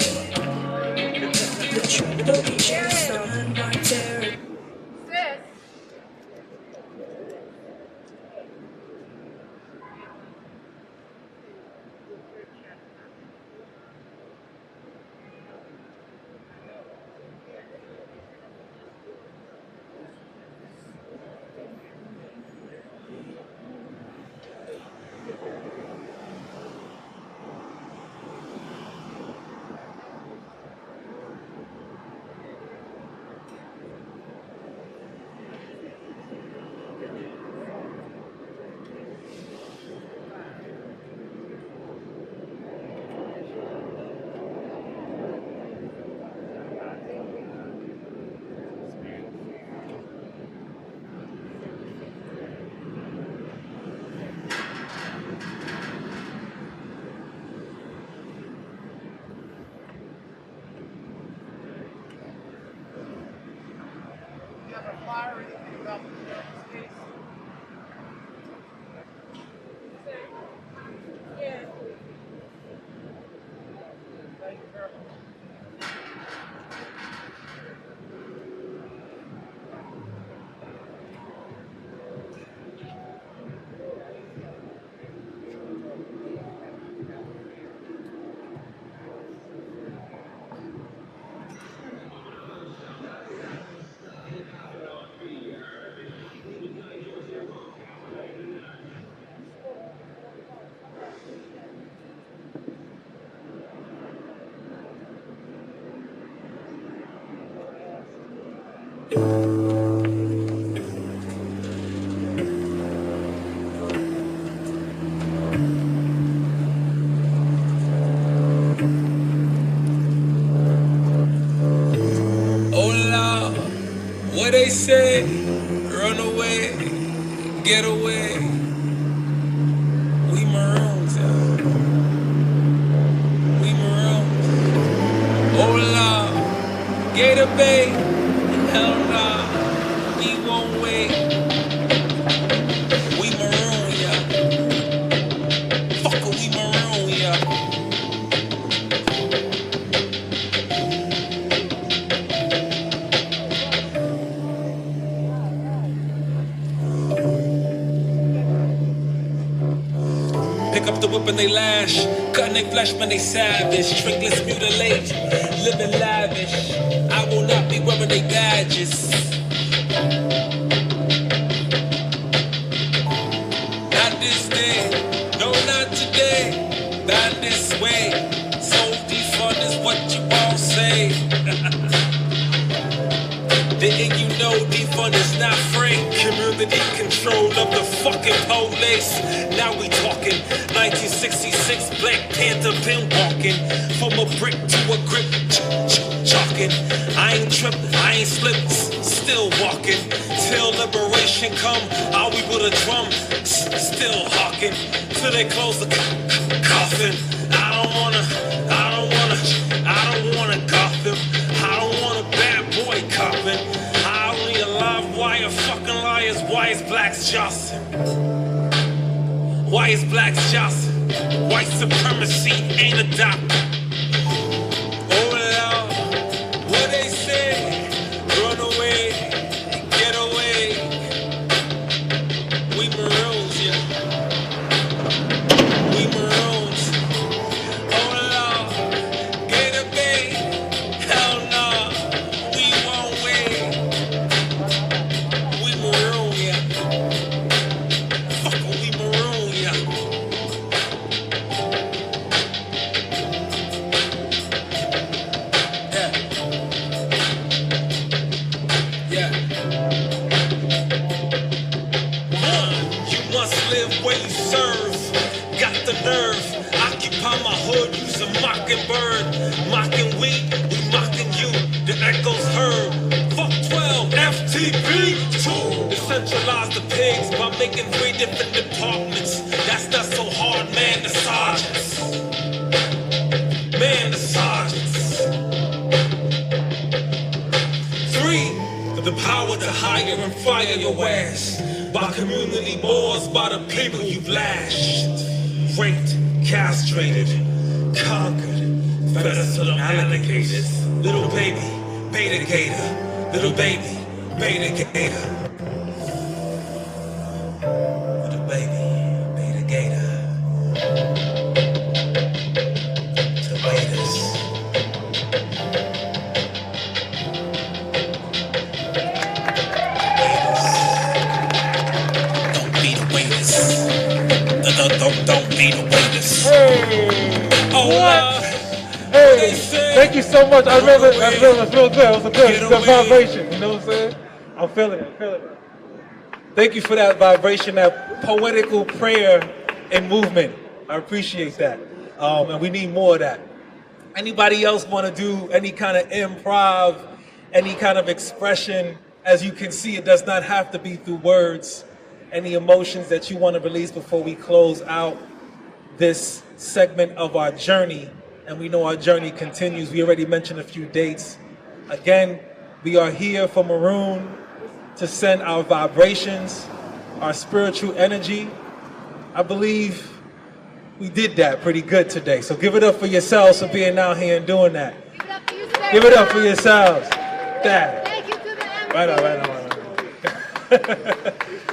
They say, run away, get away. We maroons, yeah. We maroons. Hola, Gator Bay, hell nah, we won't wait. We maroon, yeah. Fuck it, we maroon, yeah. Pick up the whip and they lash, cutting they flesh when they savage, trinklets mutilate, living lavish. I will not be wearing they badges. Not this day, no not today, not this way. So defund is what you all say. Didn't you know defund is not free? Community control of the fucking police. Now we talking 1966 Black Panther been walking from a brick to a grip, chalking. I ain't trip, I ain't slip, still walking. Till liberation come, I'll be with a drum, still hawking. Till they close the coffin. I don't wanna Gotham. I don't want a bad boy. live wire, fucking liars. Why is blacks Johnson? Why is blacks Johnson? White supremacy ain't adopted. Oh Lord, what they say? Run away, get away. We maroons, yeah. We maroons. Oh Lord, get away. Hell no, we won't wait. We maroon, yeah. Fuck, we maroon, yeah. Where you serve, got the nerve. Occupy my hood, use a mockingbird. Mocking we mocking you. The echoes heard. Fuck 12, FTP 2. Decentralize the pigs by making 3 different departments. That's not so hard, man. The sergeants, man. The sergeants. 3, the power to hire and fire your ass. By community boards, by the people you've lashed, raped, castrated, conquered, fed us to them alligators. Little baby, beta gator. Little baby, beta gator. Little baby, beta gator. Tomatoes. Don't be the waiters. Hey! Oh, Hey! Thank you so much. I remember it was real good. It was a good vibration. You know what I'm saying? I'm feeling it. Thank you for that vibration, that poetical prayer and movement. I appreciate that. And we need more of that. Anybody else want to do any kind of improv, any kind of expression? As you can see, it does not have to be through words. Any emotions that you want to release before we close out this segment of our journey? And we know our journey continues. We already mentioned a few dates. Again, we are here for Maroon to send our vibrations, our spiritual energy. I believe we did that pretty good today. So give it up for yourselves for being out here and doing that. Give it up for yourselves. That. Thank you to the MC. Right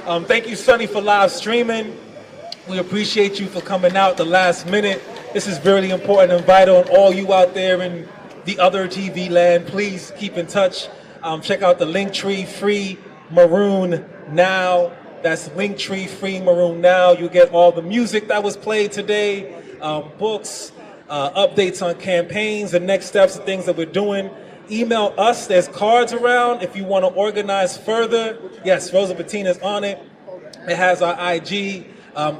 on. Thank you, Sonny, for live streaming. We appreciate you for coming out the last minute. This is really important and vital. And all you out there in the other TV land, please keep in touch. Check out the Linktree Free Maroon Now. That's Linktree Free Maroon Now. You get all the music that was played today, books, updates on campaigns, the next steps, the things that we're doing. Email us. There's cards around if you want to organize further. Yes, Rosa Bettina's on it. It has our IG,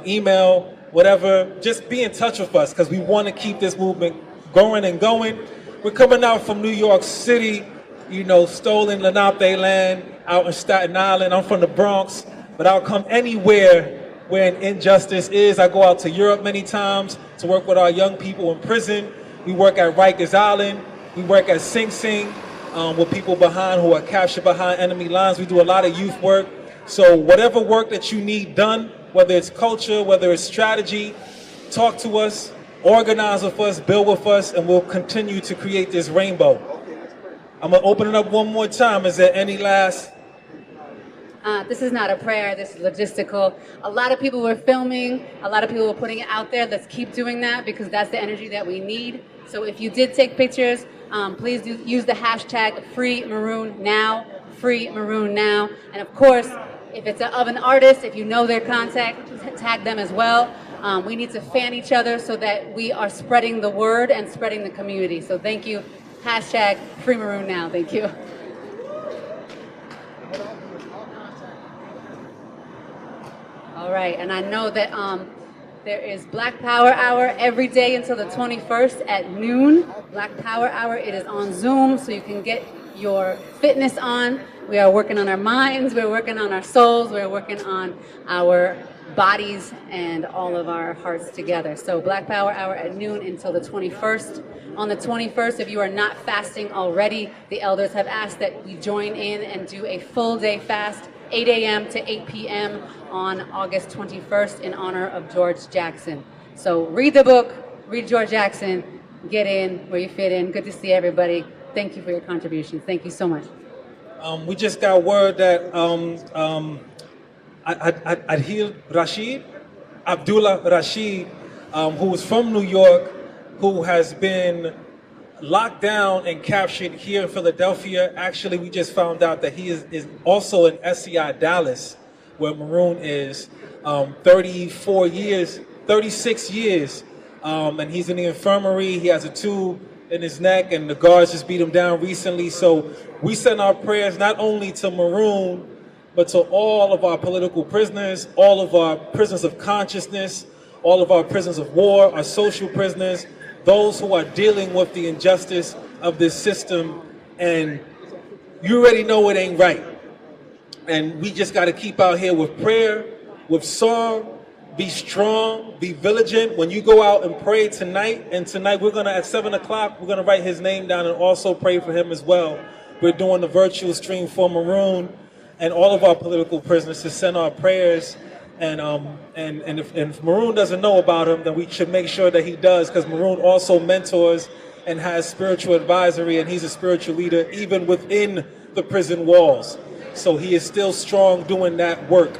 email, whatever. Just be in touch with us because we want to keep this movement going and going. We're coming out from New York City, you know, stolen Lenape land out in Staten Island. I'm from the Bronx, but I'll come anywhere where an injustice is. I go out to Europe many times to work with our young people in prison. We work at Rikers Island. We work at Sing Sing with people behind who are captured behind enemy lines. We do a lot of youth work. So whatever work that you need done, whether it's culture, whether it's strategy, talk to us, organize with us, build with us, and we'll continue to create this rainbow. I'm going to open it up one more time. Is there any last? This is not a prayer, this is logistical. A lot of people were filming, a lot of people were putting it out there. Let's keep doing that because that's the energy that we need. So if you did take pictures, please use the hashtag #FreeMaroonNow, #FreeMaroonNow. And of course, if it's of an artist, if you know their contact, tag them as well. We need to fan each other so that we are spreading the word and spreading the community. So thank you. Hashtag #FreeMaroonNow. Thank you. All right, and I know that there is Black Power Hour every day until the 21st at noon. Black Power Hour, it is on Zoom, so you can get your fitness on. We are working on our minds, we're working on our souls, we're working on our bodies and all of our hearts together. So Black Power Hour at noon until the 21st. On the 21st, if you are not fasting already, the elders have asked that we join in and do a full day fast, 8 a.m. to 8 p.m. on August 21st in honor of George Jackson. So read the book, read George Jackson, get in where you fit in. Good to see everybody. Thank you for your contributions. Thank you so much. We just got word that Abdullah Rashid, who is from New York, who has been locked down and captured here in Philadelphia. Actually, we just found out that he is also in SCI Dallas, where Maroon is, 36 years, and he's in the infirmary. He has a tube in his neck, and the guards just beat him down recently. So we send our prayers not only to Maroon, but to all of our political prisoners, all of our prisoners of consciousness, all of our prisoners of war, our social prisoners, those who are dealing with the injustice of this system. And you already know it ain't right. And we just got to keep out here with prayer, with song, be strong, be vigilant. When you go out and pray tonight, and tonight we're going to, at 7 o'clock, we're going to write his name down and also pray for him as well. We're doing the virtual stream for Maroon and all of our political prisoners to send our prayers. And if Maroon doesn't know about him, then we should make sure that he does, because Maroon also mentors and has spiritual advisory, and he's a spiritual leader even within the prison walls. So he is still strong doing that work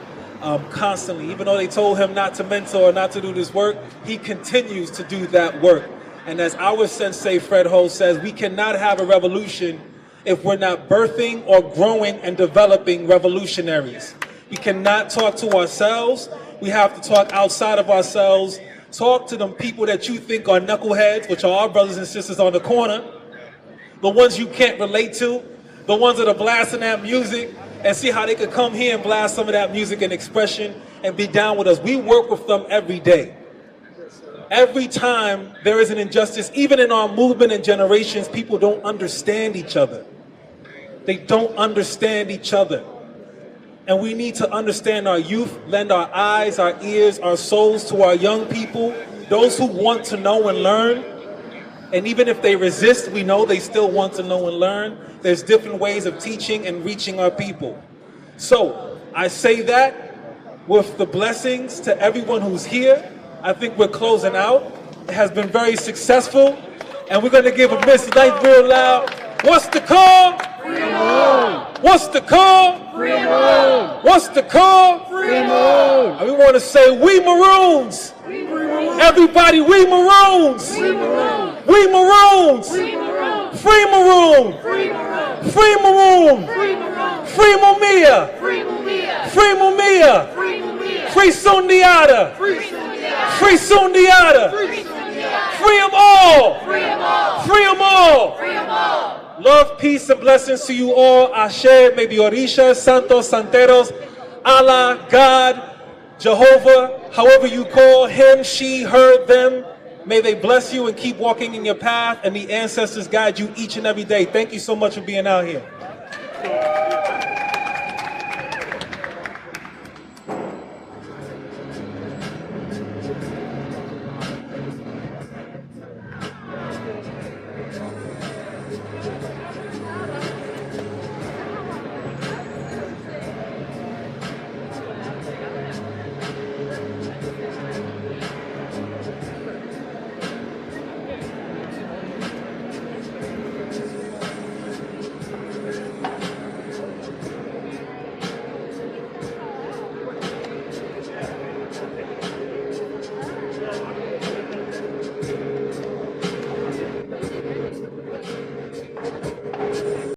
constantly. Even though they told him not to mentor, not to do this work, he continues to do that work. And as our sensei Fred Ho says, we cannot have a revolution if we're not birthing or growing and developing revolutionaries. We cannot talk to ourselves. We have to talk outside of ourselves. Talk to them people that you think are knuckleheads, which are our brothers and sisters on the corner, the ones you can't relate to, the ones that are blasting that music, and see how they could come here and blast some of that music and expression and be down with us. We work with them every day. Every time there is an injustice, even in our movement and generations, people don't understand each other. They don't understand each other. And we need to understand our youth, lend our eyes, our ears, our souls to our young people, those who want to know and learn. And even if they resist, we know they still want to know and learn. There's different ways of teaching and reaching our people. So I say that with the blessings to everyone who's here. I think we're closing out. It has been very successful. And we're going to give a Mr. Knight real loud. What's the call? Free Maroon. What's the call? Free Maroon. What's the call? Free Maroon. And we want to say, we Maroons. We Maroons. Everybody, we Maroons. We Maroons. We Maroons. We Maroons. Free Maroon. Free Maroon. Free Maroon. Free Maroon. Free Mumia. Free Mumia. Free Mumia. Free Mumia. Free Sundiata. Free Sundiata. Free Sundiata. Free them all. Free them all. Free them all. Free them all. Love, peace, and blessings to you all. Ashe, maybe Orisha, Santos, Santeros, Allah, God, Jehovah, however you call him, she, her, them. May they bless you and keep walking in your path, and the ancestors guide you each and every day. Thank you so much for being out here.